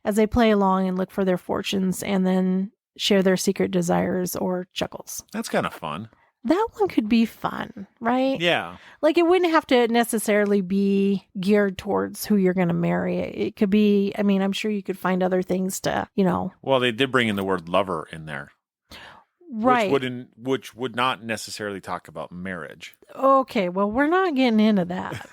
as they play along and look for their fortunes and then share their secret desires or chuckles. That's kind of fun. That one could be fun, right? Yeah. Like it wouldn't have to necessarily be geared towards who you're going to marry. It could be, I'm sure you could find other things to, Well, they did bring in the word lover in there. Right. Which would not necessarily talk about marriage. Okay, well, we're not getting into that.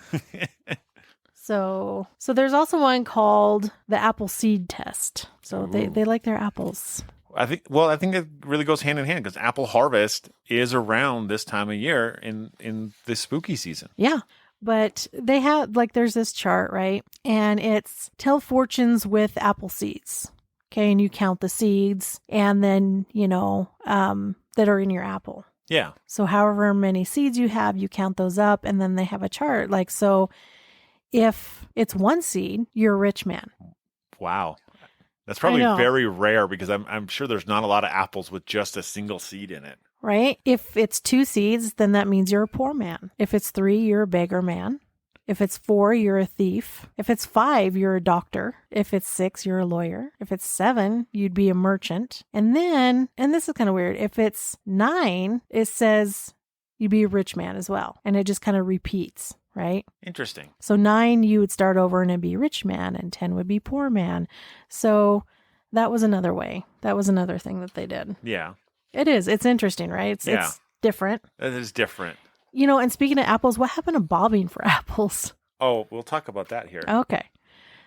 So there's also one called the apple seed test. So they like their apples. I think it really goes hand in hand because apple harvest is around this time of year in the spooky season. Yeah. But they have, there's this chart, right? And it's tell fortunes with apple seeds. Okay, and you count the seeds and then, that are in your apple. Yeah. So however many seeds you have, you count those up and then they have a chart. So if it's one seed, you're a rich man. Wow. That's probably very rare because I'm sure there's not a lot of apples with just a single seed in it. Right? If it's 2 seeds, then that means you're a poor man. If it's 3, you're a beggar man. If it's 4, you're a thief. If it's 5, you're a doctor. If it's 6, you're a lawyer. If it's 7, you'd be a merchant. And then, and this is kind of weird, if it's 9, it says you'd be a rich man as well. And it just kind of repeats, right? Interesting. So 9, you would start over and it'd be rich man, and 10 would be poor man. So that was another way. That was another thing that they did. Yeah. It is. It's interesting, right? It's different. It is different. And speaking of apples, what happened to bobbing for apples? Oh, we'll talk about that here. Okay.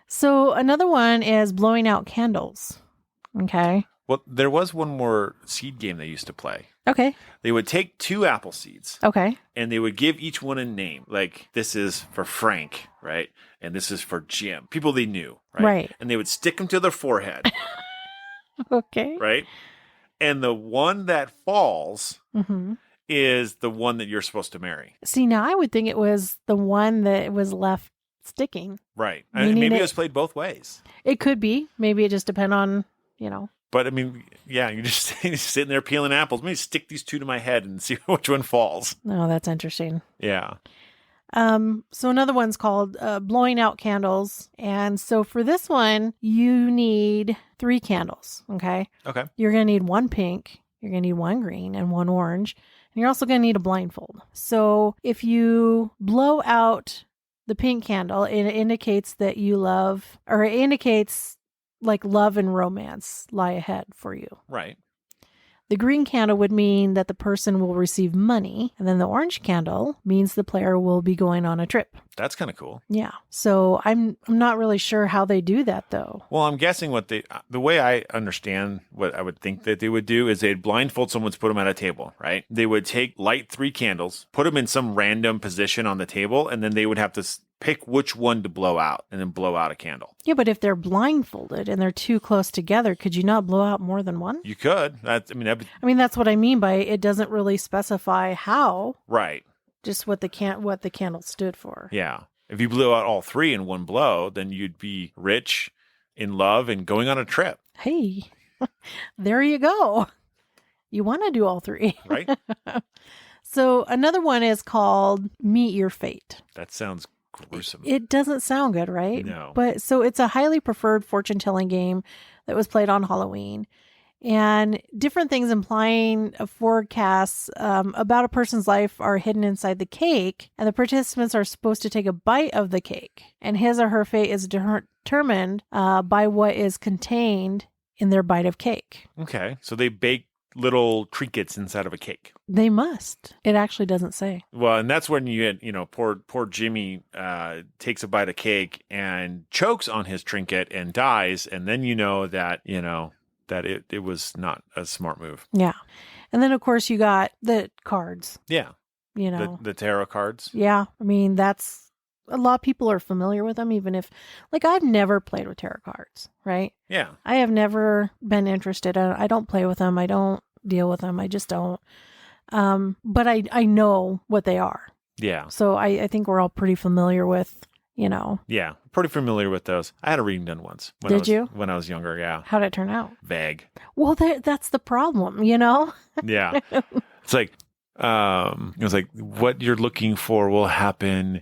So another one is blowing out candles. Okay. Well, there was one more seed game they used to play. Okay. They would take 2 apple seeds. Okay. And they would give each one a name. Like, this is for Frank, right? And this is for Jim. People they knew, right? Right. And they would stick them to their forehead. Okay. Right? And the one that falls Mm-hmm. is the one that you're supposed to marry. See, now I would think it was the one that was left sticking. Right. Meaning Maybe it it was played both ways. It could be. Maybe it just depends on, But I mean, yeah, you're just sitting there peeling apples. Let me stick these 2 to my head and see which one falls. Oh, that's interesting. Yeah. So another one's called blowing out candles. And so for this one, you need 3 candles. Okay. Okay. You're going to need 1 pink, you're going to need 1 green, and 1 orange. And you're also going to need a blindfold. So if you blow out the pink candle, it indicates that you love, or it indicates like love and romance lie ahead for you. Right. The green candle would mean that the person will receive money, and then the orange candle means the player will be going on a trip. That's kind of cool. Yeah. So I'm not really sure how they do that though. Well, I'm guessing the way I understand what I would think that they would do is they'd blindfold someone to put them at a table, right? They would light 3 candles, put them in some random position on the table, and then they would have to pick which one to blow out and then blow out a candle. Yeah, but if they're blindfolded and they're too close together, could you not blow out more than one? You could. That's what I mean by it doesn't really specify how. Right. Just what the candle stood for. Yeah. If you blew out all 3 in one blow, then you'd be rich, in love, and going on a trip. Hey, there you go. You want to do all 3. Right. So another one is called Meet Your Fate. That sounds gruesome. It doesn't sound good, right? No. But so it's a highly preferred fortune-telling game that was played on Halloween. And different things implying forecasts about a person's life are hidden inside the cake. And the participants are supposed to take a bite of the cake. And his or her fate is determined by what is contained in their bite of cake. Okay. So they bake little trinkets inside of a cake. They must. It actually doesn't say. Well, and that's when you get, poor Jimmy takes a bite of cake and chokes on his trinket and dies. And then that it was not a smart move. Yeah. And then, of course, you got the cards. Yeah. The tarot cards. Yeah. I mean, that's a lot of people are familiar with them, even if, I've never played with tarot cards, right? Yeah. I have never been interested. I don't play with them. I don't deal with them. I just don't. But I know what they are. Yeah. So I think we're all pretty familiar with, Yeah. Pretty familiar with those. I had a reading done once. Did you? When I was younger, yeah. How'd it turn out? Vague. Well, that's the problem, Yeah. It's like, it was like, what you're looking for will happen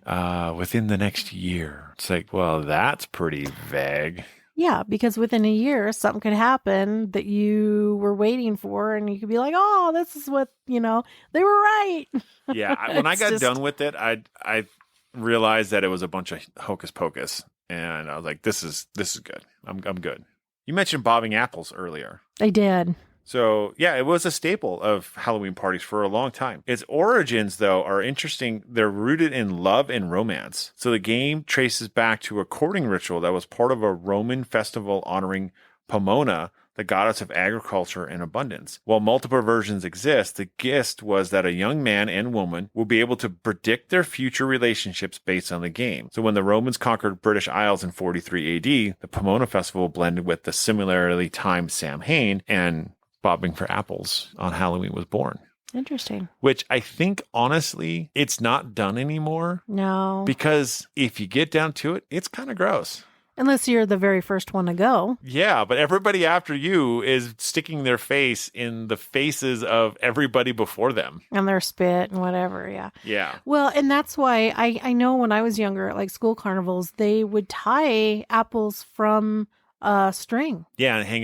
within the next year. It's like, well, that's pretty vague. Yeah, because within a year, something could happen that you were waiting for, and you could be like, oh, this is what, they were right. Yeah, when I got done with it, I realized that it was a bunch of hocus pocus, and I was like, this is good. I'm good. You mentioned bobbing apples earlier. I did. So, yeah, it was a staple of Halloween parties for a long time. Its origins, though, are interesting. They're rooted in love and romance. So the game traces back to a courting ritual that was part of a Roman festival honoring Pomona, the goddess of agriculture and abundance. While multiple versions exist, the gist was that a young man and woman will be able to predict their future relationships based on the game. So when the Romans conquered British Isles in 43 AD, the Pomona festival blended with the similarly timed Samhain, and bobbing for apples on Halloween was born. Interesting. Which I think, honestly, it's not done anymore. No. Because if you get down to it, it's kind of gross. Unless you're the very first one to go. Yeah, but everybody after you is sticking their face in the faces of everybody before them. And their spit and whatever, yeah. Yeah. Well, and that's why I know when I was younger at school carnivals, they would tie apples from a string. Yeah, and hang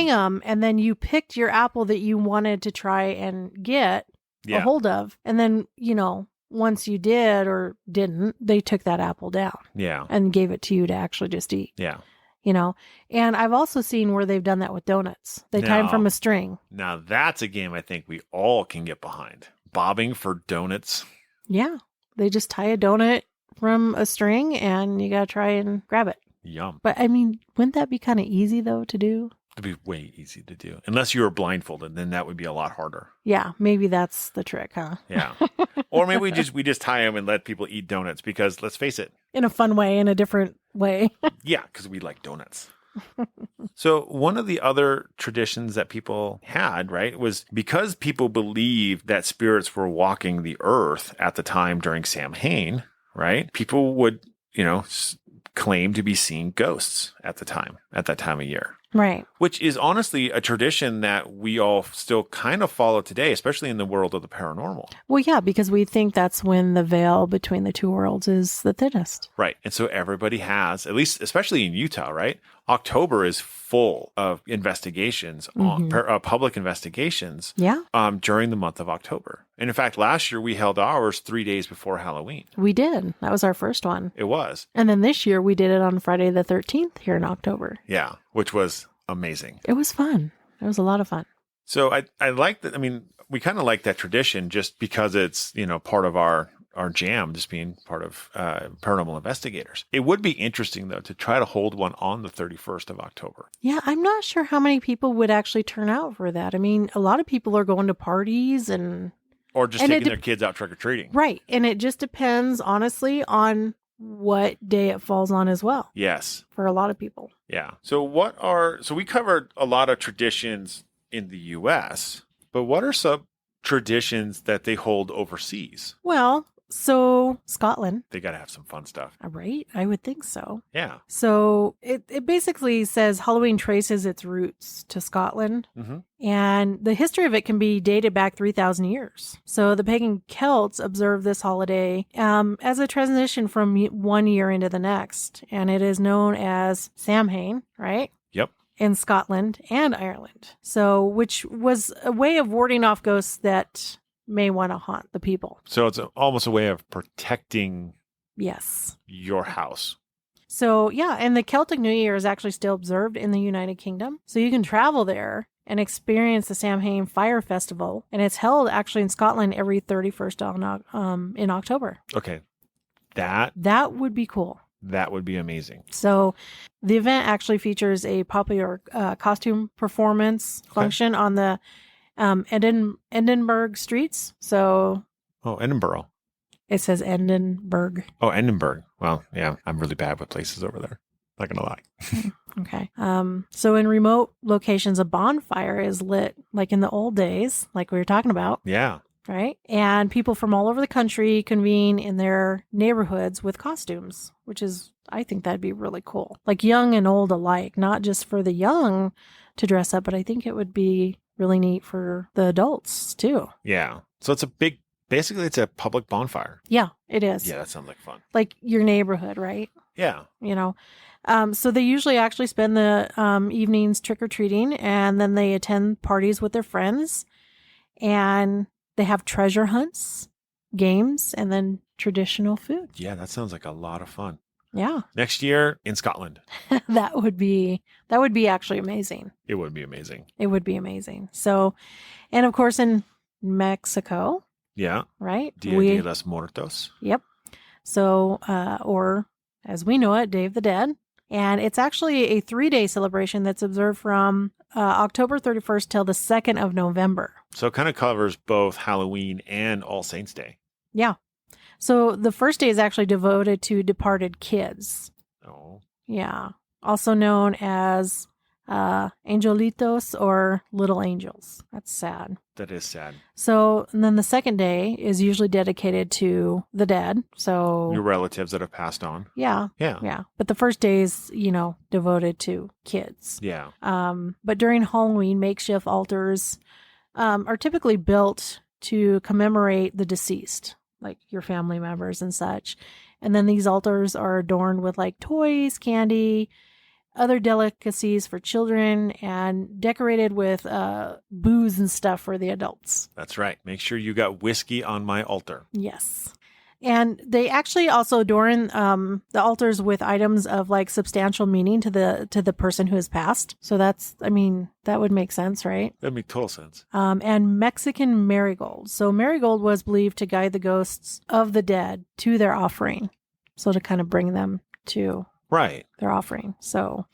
them. And then you picked your apple that you wanted to try and get a hold of. And then, once you did or didn't, they took that apple down. Yeah. And gave it to you to actually just eat. Yeah. And I've also seen where they've done that with donuts. They tie them from a string. Now that's a game I think we all can get behind. Bobbing for donuts. Yeah. They just tie a donut from a string and you got to try and grab it. Yum. But I mean, wouldn't that be kind of easy though to do? It'd be way easy to do. Unless you were blindfolded, then that would be a lot harder. Yeah. Maybe that's the trick, huh? Yeah. Or maybe we just tie them and let people eat donuts because let's face it. In a fun way, in a different way. Yeah, because we like donuts. So one of the other traditions that people had, right, was because people believed that spirits were walking the earth at the time during Samhain, right? People would, claim to be seeing ghosts at that time of year. Right. Which is honestly a tradition that we all still kind of follow today, especially in the world of the paranormal. Well, yeah, because we think that's when the veil between the two worlds is the thinnest. Right. And so everybody has, at least, especially in Utah, right? October is full of investigations, public investigations Yeah. During the month of October. And in fact, last year we held ours 3 days before Halloween. We did. That was our first one. It was. And then this year we did it on Friday the 13th here in October. Yeah, which was amazing. It was fun. It was a lot of fun. So I like that. I mean, we kind of like that tradition just because it's, part of our jam, just being part of paranormal investigators. It would be interesting, though, to try to hold one on the 31st of October. Yeah, I'm not sure how many people would actually turn out for that. I mean, a lot of people are going to parties or just taking their kids out trick-or-treating. Right. And it just depends, honestly, on what day it falls on as well. Yes. For a lot of people. Yeah. So we covered a lot of traditions in the U.S., but what are some traditions that they hold overseas? Well, so Scotland. They got to have some fun stuff. Right? I would think so. Yeah. So it basically says Halloween traces its roots to Scotland. Mm-hmm. And the history of it can be dated back 3,000 years. So the pagan Celts observed this holiday as a transition from one year into the next. And it is known as Samhain, right? Yep. In Scotland and Ireland. So, which was a way of warding off ghosts that may want to haunt the people. So it's almost a way of protecting your house. So, yeah, and the Celtic New Year is actually still observed in the United Kingdom. So you can travel there and experience the Samhain Fire Festival. And it's held actually in Scotland every 31st in October. Okay. That would be cool. That would be amazing. So the event actually features a popular costume performance function on the Edinburgh streets. So. Oh, Edinburgh. It says Edinburgh. Oh, Edinburgh. Well, yeah, I'm really bad with places over there. Not gonna lie. Okay. So in remote locations, a bonfire is lit like in the old days, like we were talking about. Yeah. Right. And people from all over the country convene in their neighborhoods with costumes, which is, I think that'd be really cool. Like young and old alike, not just for the young to dress up, but I think it would be really neat for the adults too. Yeah. So basically it's a public bonfire. Yeah, it is. Yeah, that sounds like fun. Like your neighborhood, right? Yeah. So they usually actually spend the evenings trick-or-treating, and then they attend parties with their friends, and they have treasure hunts, games, and then traditional food. Yeah, that sounds like a lot of fun. Yeah. Next year in Scotland. That would be actually amazing. It would be amazing. It would be amazing. So, and of course in Mexico. Yeah. Right? Dia de los Muertos. Yep. So, or as we know it, Day of the Dead. And it's actually a 3-day celebration that's observed from October 31st till the 2nd of November. So it kind of covers both Halloween and All Saints Day. Yeah. So the first day is actually devoted to departed kids. Oh. Yeah. Also known as angelitos or little angels. That's sad. That is sad. So, and then the second day is usually dedicated to the dead. So your relatives that have passed on. Yeah. Yeah. Yeah. But the first day is, devoted to kids. Yeah. But during Halloween, makeshift altars are typically built to commemorate the deceased, like your family members and such. And then these altars are adorned with like toys, candy, other delicacies for children, and decorated with booze and stuff for the adults. That's right. Make sure you got whiskey on my altar. Yes. And they actually also adorn the altars with items of like substantial meaning to the person who has passed. So that's, I mean, that would make sense, right? That'd make total sense. And Mexican marigold. So marigold was believed to guide the ghosts of the dead to their offering. So to kind of bring them to Right. their offering. So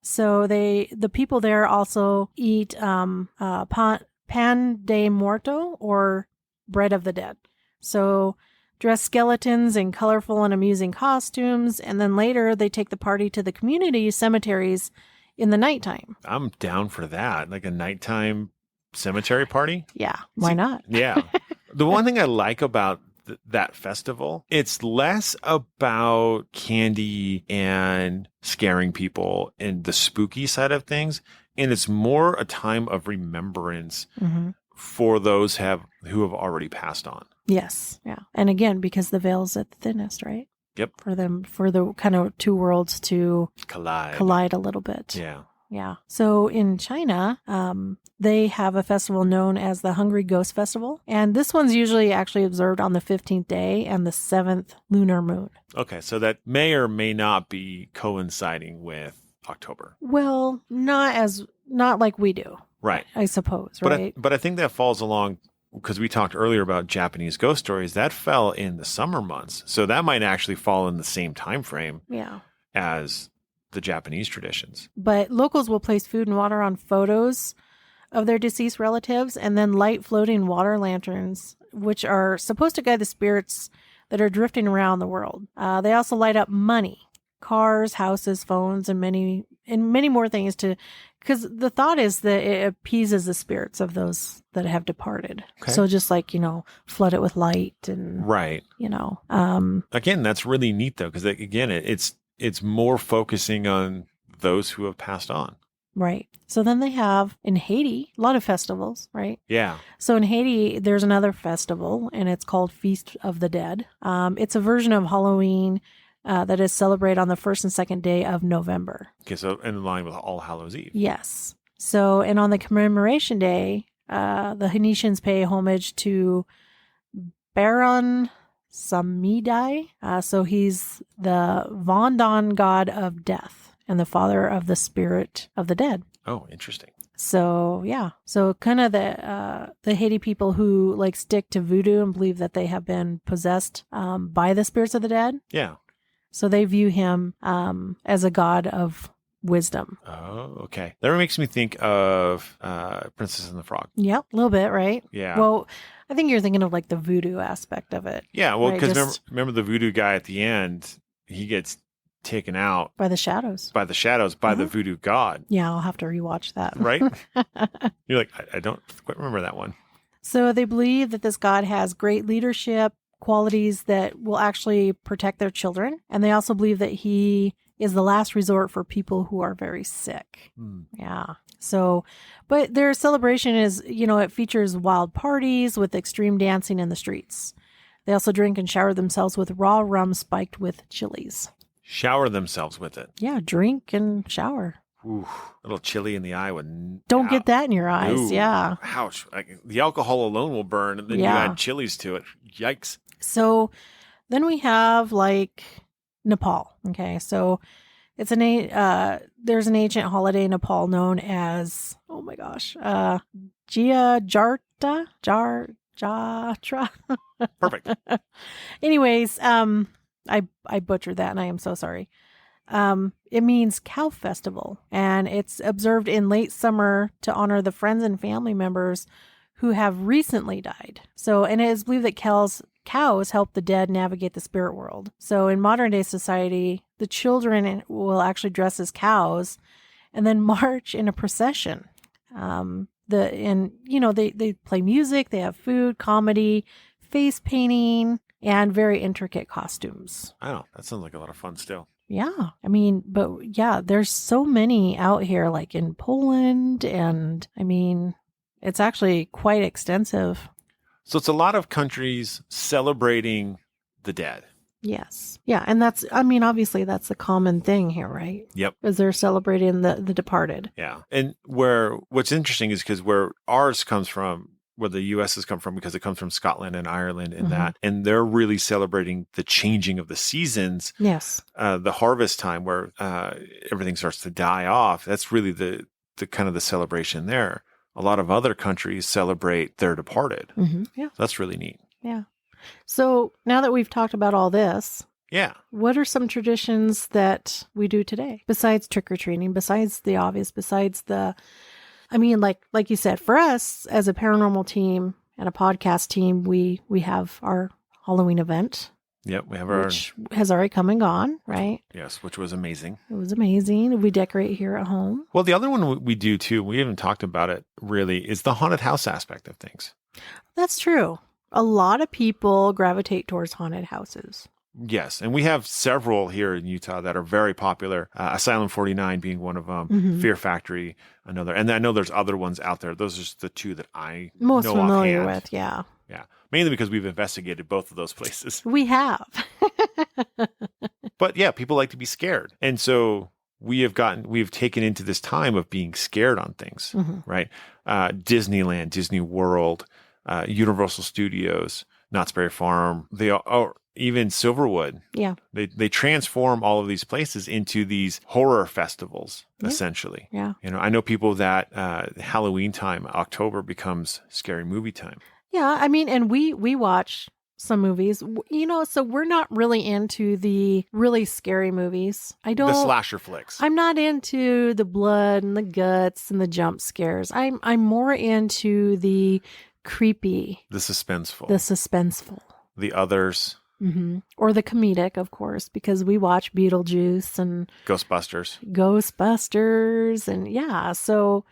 the people there also eat pan de muerto, or bread of the dead. So dress skeletons in colorful and amusing costumes, and then later they take the party to the community cemeteries in the nighttime. I'm down for that. Like a nighttime cemetery party. Yeah, why not? Yeah. The one thing I like about that festival, it's less about candy and scaring people and the spooky side of things, and it's more a time of remembrance for those who have already passed on. Yes. Yeah. And again, because the veil's at the thinnest, right? Yep. For the kind of two worlds to collide a little bit. Yeah. Yeah. So in China, they have a festival known as the Hungry Ghost Festival. And this one's usually actually observed on the 15th day and the 7th lunar moon. Okay. So that may or may not be coinciding with October. Well, not like we do. Right. I suppose, right? But I think that falls along, because we talked earlier about Japanese ghost stories, that fell in the summer months. So that might actually fall in the same time frame as the Japanese traditions. But locals will place food and water on photos of their deceased relatives and then light floating water lanterns, which are supposed to guide the spirits that are drifting around the world. They also light up money, cars, houses, phones, and many more things because the thought is that it appeases the spirits of those that have departed. Okay. So just like, flood it with light and right. Again, that's really neat though, because again, it's more focusing on those who have passed on. Right. So then they have in Haiti, a lot of festivals, right? Yeah. So in Haiti, there's another festival and it's called Feast of the Dead. It's a version of Halloween that is celebrated on the 1st and 2nd day of November. Okay, so in line with All Hallows Eve. Yes. So, and on the commemoration day, the Haitians pay homage to Baron Samedi. So he's the Vendan god of death and the father of the spirit of the dead. Oh, interesting. So, yeah. So kind of the Haiti people who like stick to voodoo and believe that they have been possessed by the spirits of the dead. Yeah. So they view him as a god of wisdom. Oh, okay. That makes me think of Princess and the Frog. Yep, a little bit, right? Yeah. Well, I think you're thinking of like the voodoo aspect of it. Yeah, well, because right? remember the voodoo guy at the end, he gets taken out by the shadows. By the voodoo god. Yeah, I'll have to rewatch that. Right? You're like, I don't quite remember that one. So they believe that this god has great leadership qualities that will actually protect their children. And they also believe that he is the last resort for people who are very sick. Yeah. So, but their celebration is, it features wild parties with extreme dancing in the streets. They also drink and shower themselves with raw rum spiked with chilies. Shower themselves with it. Yeah, drink and shower. Ooh, a little chili in the eye would... Don't get that in your eyes. Ooh, yeah. Ouch. The alcohol alone will burn, and then you add chilies to it. Yikes. So then we have like Nepal. Okay. So it's there's an ancient holiday in Nepal known as, oh my gosh, Jia Jatra. Perfect. Anyways, I butchered that and I am so sorry. It means cow festival, and it's observed in late summer to honor the friends and family members who have recently died. So, and it is believed that cows help the dead navigate the spirit world. So in modern day society, the children will actually dress as cows and then march in a procession. They play music, they have food, comedy, face painting, and very intricate costumes. I know. That sounds like a lot of fun still. Yeah. I mean, but yeah, there's so many out here, like in Poland, and I mean, it's actually quite extensive. So it's a lot of countries celebrating the dead. Yes. Yeah. And obviously that's the common thing here, right? Yep. Because they're celebrating the departed. Yeah. And what's interesting is because where ours comes from, where the U.S. has come from, because it comes from Scotland and Ireland and Mhm. that. And they're really celebrating the changing of the seasons, Yes. the harvest time where everything starts to die off. That's really the kind of the celebration there. A lot of other countries celebrate their departed. Yeah. So that's really neat. Yeah. So now that we've talked about all this, Yeah. what are some traditions that we do today besides trick-or-treating, besides the obvious, besides the, I mean, like you said, for us as a paranormal team and a podcast team, we have our Halloween event, Yep. We have which has already come and gone, right? Yes, which was amazing. It was amazing. We decorate here at home. Well, the other one we do too, we haven't talked about it really, is the haunted house aspect of things. That's true. A lot of people gravitate towards haunted houses. Yes, and we have several here in Utah that are very popular. Asylum 49 being one of them, Mhm. Fear Factory another, and I know there's other ones out there. Those are just the two that I Most know familiar offhand. with, yeah. Yeah, mainly because we've investigated both of those places. We have. But yeah, people like to be scared, and so we've taken into this time of being scared on things, Mhm. right? Disneyland, Disney World, Universal Studios, Knott's Berry Farm, even Silverwood. Yeah. They transform all of these places into these horror festivals, Yeah. essentially. Yeah. You know, I know people that Halloween time, October becomes scary movie time. Yeah, I mean, and we watch some movies, so we're not really into the really scary movies. The slasher flicks. I'm not into the blood and the guts and the jump scares. I'm more into the creepy, The suspenseful. the suspenseful. The others. Or the comedic, of course, because we watch Beetlejuice and Ghostbusters. and yeah, so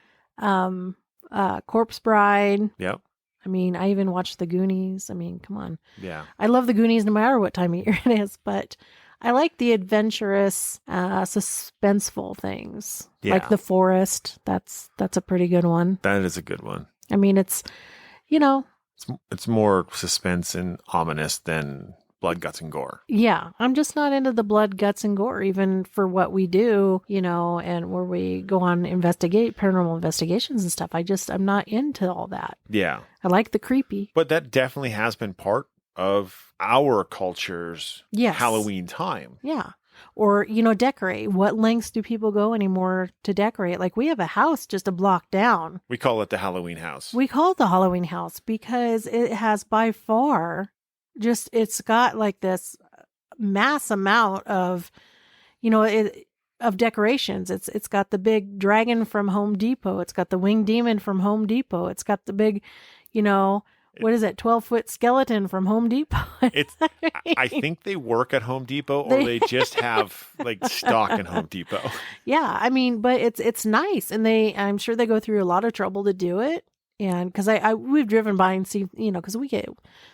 Corpse Bride. Yep. I mean, I even watched The Goonies. I mean, come on. Yeah. I love The Goonies no matter what time of year it is, but I like the adventurous, suspenseful things. Yeah. Like The Forest. That's a pretty good one. That is a good one. I mean, it's, It's more suspense and ominous than blood, guts, and gore. yeah, I'm just not into the blood, guts, and gore, even for what we do, and where we go on paranormal investigations and stuff. I'm not into all that. Yeah. I like the creepy. But that definitely has been part of our culture's Yes. Halloween time. Yeah. Or, decorate. What lengths do people go anymore to decorate? Like, we have a house just a block down. We call it the Halloween house. We call it the Halloween house because it has by far it's got like this mass amount of, of decorations. It's got the big dragon from Home Depot. It's got the winged demon from Home Depot. It's got the big, what is it? 12-foot skeleton from Home Depot. I think they work at Home Depot, or they just have like stock in Home Depot. Yeah, I mean, but it's nice, and I'm sure they go through a lot of trouble to do it. And because we've driven by and seen, because we get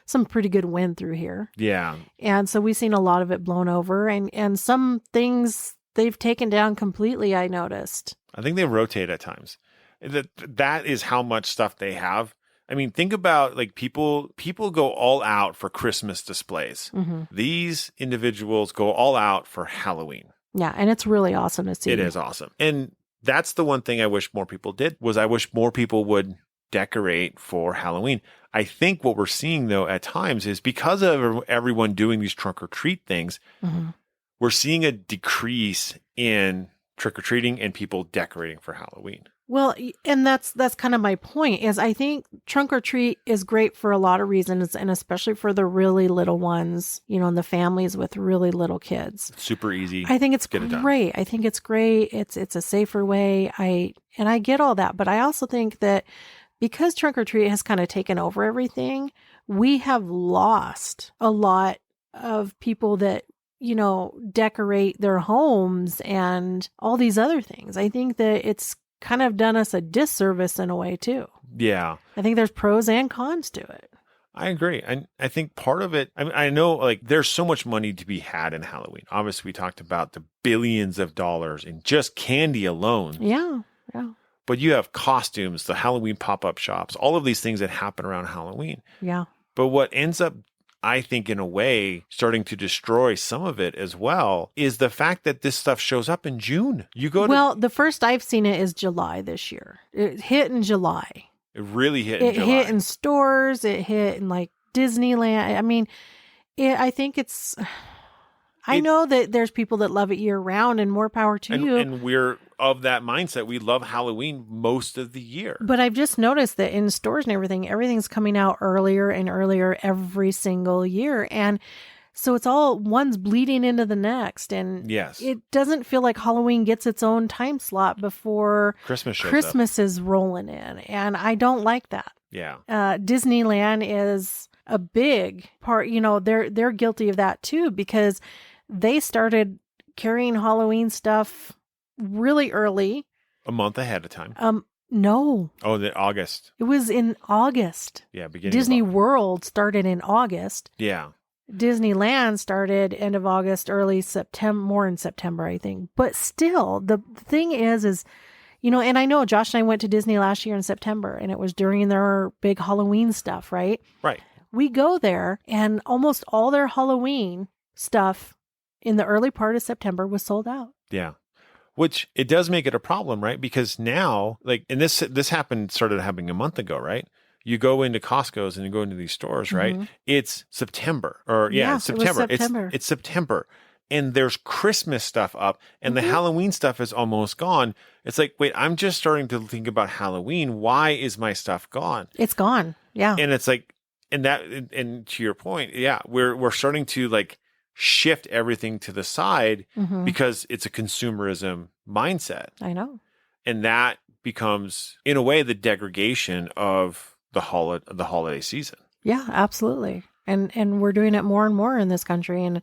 some pretty good wind through here. Yeah. And so we've seen a lot of it blown over, and some things they've taken down completely, I noticed. I think they rotate at times. That is how much stuff they have. I mean, think about like people go all out for Christmas displays. Mm-hmm. These individuals go all out for Halloween. Yeah, and it's really awesome to see. It is awesome. And that's the one thing I wish more people did, was I wish more people would decorate for Halloween. I think what we're seeing though at times is because of everyone doing these trunk or treat things, Mm-hmm. we're seeing a decrease in trick or treating and people decorating for Halloween. Well, and that's kind of my point, is I think trunk or treat is great for a lot of reasons, and especially for the really little ones, and the families with really little kids. Super easy. I think it's Get it done. great. I think it's great. It's a safer way. I get all that, but I also think that because trunk or treat has kind of taken over everything, we have lost a lot of people that decorate their homes and all these other things. I think that it's kind of done us a disservice in a way too. Yeah. I think there's pros and cons to it. I agree. I think part of it, I know like there's so much money to be had in Halloween. Obviously, we talked about the billions of dollars in just candy alone. Yeah. But you have costumes, the Halloween pop-up shops, all of these things that happen around Halloween. Yeah. But what ends up, I think, in a way, starting to destroy some of it as well, is the fact that this stuff shows up in June. Well, the first I've seen it is July this year. It hit in July. It really hit in It July. hit in stores. It hit in like Disneyland. I mean, I think it's. I know that there's people that love it year round, and more power to you. And we're of that mindset. We love Halloween most of the year. But I've just noticed that in stores and everything's coming out earlier and earlier every single year. And so it's all one's bleeding into the next. And Yes. it doesn't feel like Halloween gets its own time slot before Christmas is rolling in. And I don't like that. Yeah. Disneyland is a big part. They're guilty of that too, because they started carrying Halloween stuff really early. A month ahead of time. No. Oh, the August. It was in August. Yeah, beginning Disney of August. World started in August. Yeah. Disneyland started end of August, early September, more in September, I think. But still, the thing is, and I know Josh and I went to Disney last year in September, and it was during their big Halloween stuff, right? Right. We go there, and almost all their Halloween stuff in the early part of September was sold out. Yeah. Which it does make it a problem, right? Because now, and this started happening a month ago, right? You go into Costco's and you go into these stores, right? Mm-hmm. It's September, it's September. It was September. It's September, and there's Christmas stuff up, and the Halloween stuff is almost gone. It's like, wait, I'm just starting to think about Halloween. Why is my stuff gone? It's gone. Yeah. And it's like, and to your point, yeah, we're starting to shift everything to the side because it's a consumerism mindset. I know. And that becomes, in a way, the degradation of the holiday season. Yeah, absolutely. And we're doing it more and more in this country. And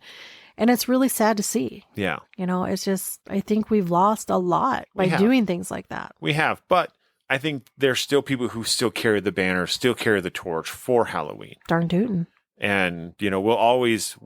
it's really sad to see. Yeah. It's just, I think we've lost a lot by doing things like that. We have. But I think there's still people who still carry the banner, still carry the torch for Halloween. Darn tootin'. And, we always,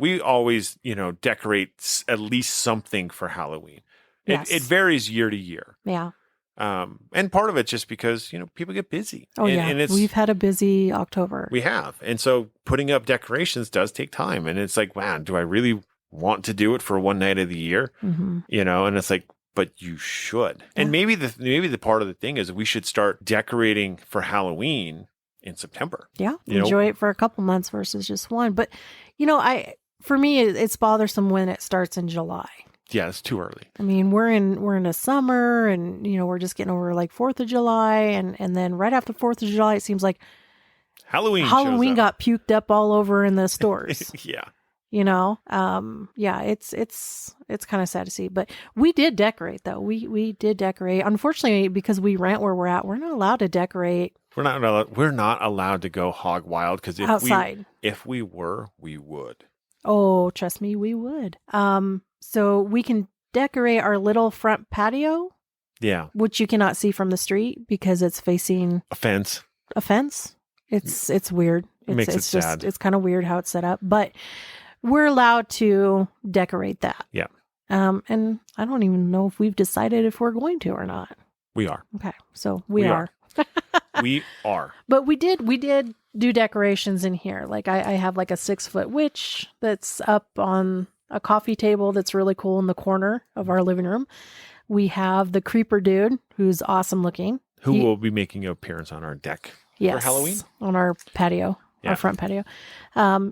decorate at least something for Halloween. Yes. It varies year to year. Yeah. And part of it's just because, people get busy. Oh, yeah. And we've had a busy October. We have. And so putting up decorations does take time. And it's like, wow, do I really want to do it for one night of the year? Mm-hmm. And it's like, but you should. Yeah. And maybe the part of the thing is we should start decorating for Halloween in September. Yeah. Enjoy it for a couple months versus just one. But, for me, it's bothersome when it starts in July. Yeah, it's too early. I mean, we're in a summer and, we're just getting over 4th of July. And then right after 4th of July, it seems like Halloween got puked up all over in the stores. Yeah. It's kind of sad to see, but we did decorate though. We did decorate. Unfortunately, because we rent where we're at, we're not allowed to decorate. We're not allowed to go hog wild because if we were, we would. Oh, trust me, we would. So we can decorate our little front patio. Yeah. Which you cannot see from the street because it's facing a fence. It's weird. It's just sad. It's kind of weird how it's set up, but we're allowed to decorate that. Yeah. And I don't even know if we've decided if we're going to or not. We are. Okay. So we are. We are. But we did do decorations in here. I have a 6-foot witch that's up on a coffee table that's really cool in the corner of our living room. We have the creeper dude who's awesome looking. Who will be making an appearance on our deck for Halloween? On our patio. Yeah. Our front patio.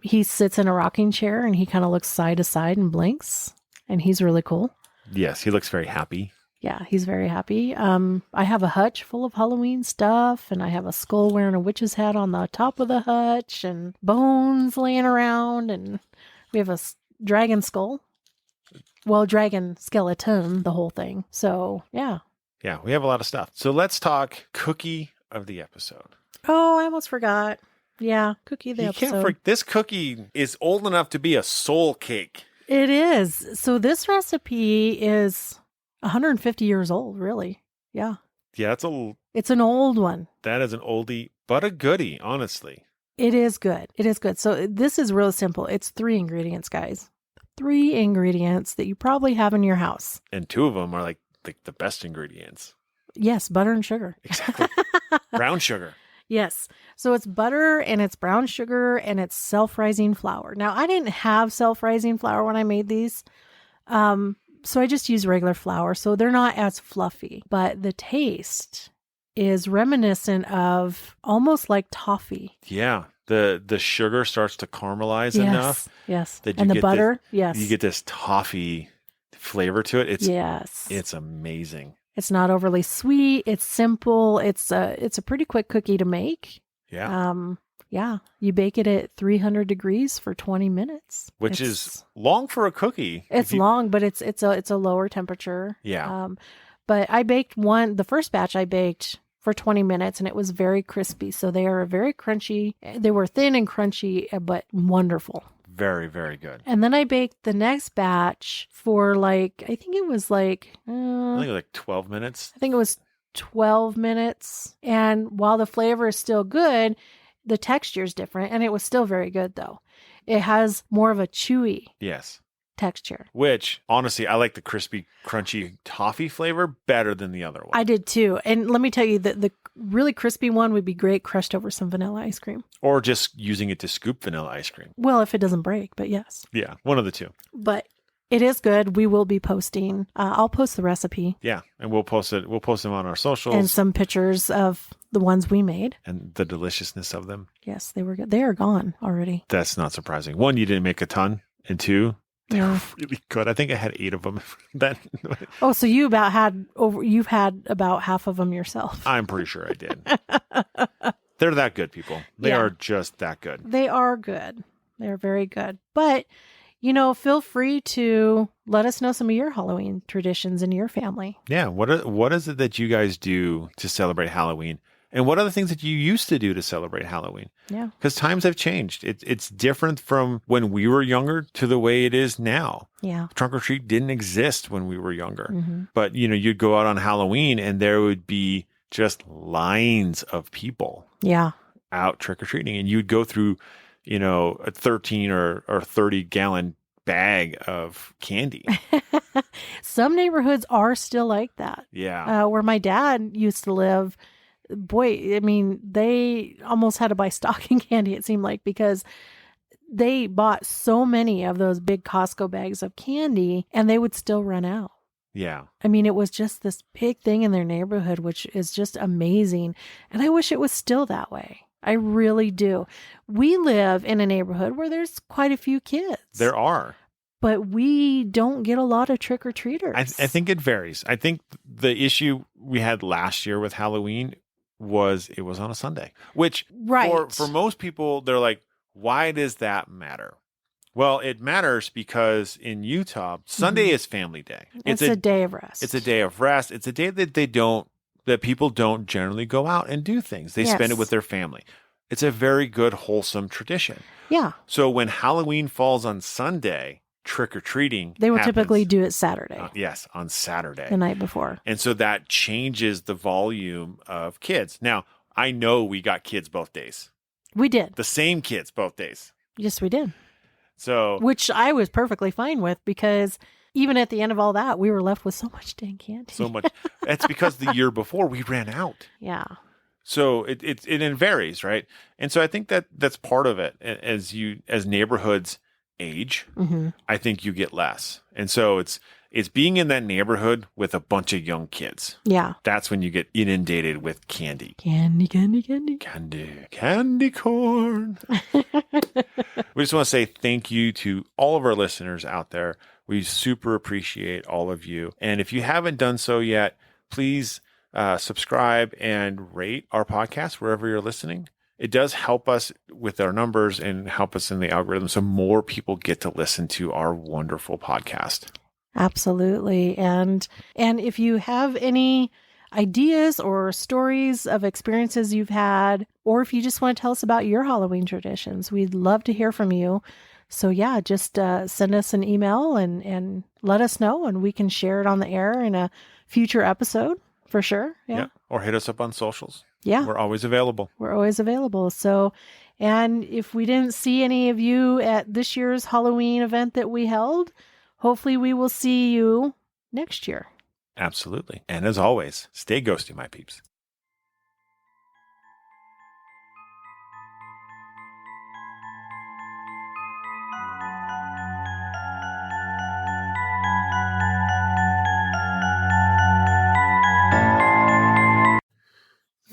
He sits in a rocking chair and he kind of looks side to side and blinks. And he's really cool. Yes, he looks very happy. Yeah, he's very happy. I have a hutch full of Halloween stuff, and I have a skull wearing a witch's hat on the top of the hutch, and bones laying around, and we have a dragon skull. Well, dragon skeleton, the whole thing. So, yeah. Yeah, we have a lot of stuff. So let's talk cookie of the episode. Oh, I almost forgot. Yeah, cookie of the episode. This cookie is old enough to be a soul cake. It is. So this recipe is 150 years old, really. Yeah. Yeah, it's an old one. That is an oldie, but a goodie, honestly. It is good. It is good. So this is real simple. It's 3 ingredients, guys. 3 ingredients that you probably have in your house. And 2 of them are the best ingredients. Yes, butter and sugar. Exactly. Brown sugar. Yes. So it's butter and it's brown sugar and it's self-rising flour. Now, I didn't have self-rising flour when I made these. So I just use regular flour. So they're not as fluffy, but the taste is reminiscent of almost like toffee. Yeah. The sugar starts to caramelize enough. Yes. That And the get butter. This, yes. You get this toffee flavor to it. It's amazing. It's not overly sweet. It's simple. It's a pretty quick cookie to make. Yeah. Yeah. You bake it at 300 degrees for 20 minutes. Which is long for a cookie. It's long, but it's a lower temperature. Yeah. But I baked the first batch I baked for 20 minutes and it was very crispy. So they are very crunchy. They were thin and crunchy, but wonderful. Very, very good. And then I baked the next batch for I think it was 12 minutes. I think it was 12 minutes. And while the flavor is still good, the texture is different. And it was still very good, though. It has more of a chewy texture. Which, honestly, I like the crispy, crunchy toffee flavor better than the other one. I did, too. And let me tell you that the really crispy one would be great crushed over some vanilla ice cream. Or just using it to scoop vanilla ice cream. Well, if it doesn't break, but yes. Yeah, one of the two. But it is good. We will be posting. I'll post the recipe. Yeah, and we'll post it. We'll post them on our socials. And some pictures of the ones we made. And the deliciousness of them. Yes, they were good. They are gone already. That's not surprising. One, you didn't make a ton. And two, they're really good. I think I had 8 of them. Oh, so you've had about half of them yourself. I'm pretty sure I did. They're that good, people. They are just that good. They are good. They're very good. But, feel free to let us know some of your Halloween traditions in your family. Yeah. What is it that you guys do to celebrate Halloween? And what are the things that you used to do to celebrate Halloween? Yeah. Because times have changed. It's different from when we were younger to the way it is now. Yeah. Trunk or treat didn't exist when we were younger. Mm-hmm. But, you'd go out on Halloween and there would be just lines of people out trick-or-treating. And you'd go through, a 13 or 30 gallon bag of candy. Some neighborhoods are still like that. Yeah. Where my dad used to live, boy, I mean, they almost had to buy stocking candy, it seemed like, because they bought so many of those big Costco bags of candy and they would still run out. Yeah. I mean, it was just this big thing in their neighborhood, which is just amazing. And I wish it was still that way. I really do. We live in a neighborhood where there's quite a few kids. There are. But we don't get a lot of trick-or-treaters. I think it varies. I think the issue we had last year with Halloween was it was on a Sunday, which for most people, they're like, why does that matter? Well, it matters because in Utah, Sunday is family day. It's a day of rest. It's a day of rest. It's a day that people don't generally go out and do things. They spend it with their family. It's a very good, wholesome tradition. Yeah. So when Halloween falls on Sunday, trick-or-treating they would happens, typically do it Saturday. Yes, on Saturday. The night before. And so that changes the volume of kids. Now, I know we got kids both days. We did. The same kids both days. Yes, we did. So, which I was perfectly fine with because even at the end of all that, we were left with so much dang candy. So much. That's because the year before we ran out. Yeah. So it varies, right? And so I think that's part of it. As neighborhoods age, I think you get less. And so it's being in that neighborhood with a bunch of young kids. Yeah. That's when you get inundated with candy. Candy corn. We just want to say thank you to all of our listeners out there. We super appreciate all of you. And if you haven't done so yet, please subscribe and rate our podcast wherever you're listening. It does help us with our numbers and help us in the algorithm so more people get to listen to our wonderful podcast. Absolutely. And if you have any ideas or stories of experiences you've had, or if you just want to tell us about your Halloween traditions, we'd love to hear from you. So yeah, just send us an email and let us know, and we can share it on the air in a future episode for sure. Yeah. Or hit us up on socials. Yeah. We're always available. So, and if we didn't see any of you at this year's Halloween event that we held, hopefully we will see you next year. Absolutely. And as always, stay ghosty, my peeps.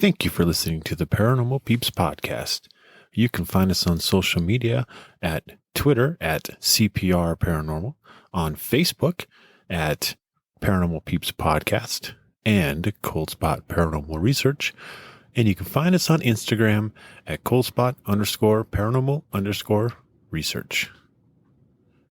Thank you for listening to the Paranormal Peeps Podcast. You can find us on social media at Twitter at CPR Paranormal, on Facebook at Paranormal Peeps Podcast and Cold Spot Paranormal Research. And you can find us on Instagram at coldspot_paranormal_research.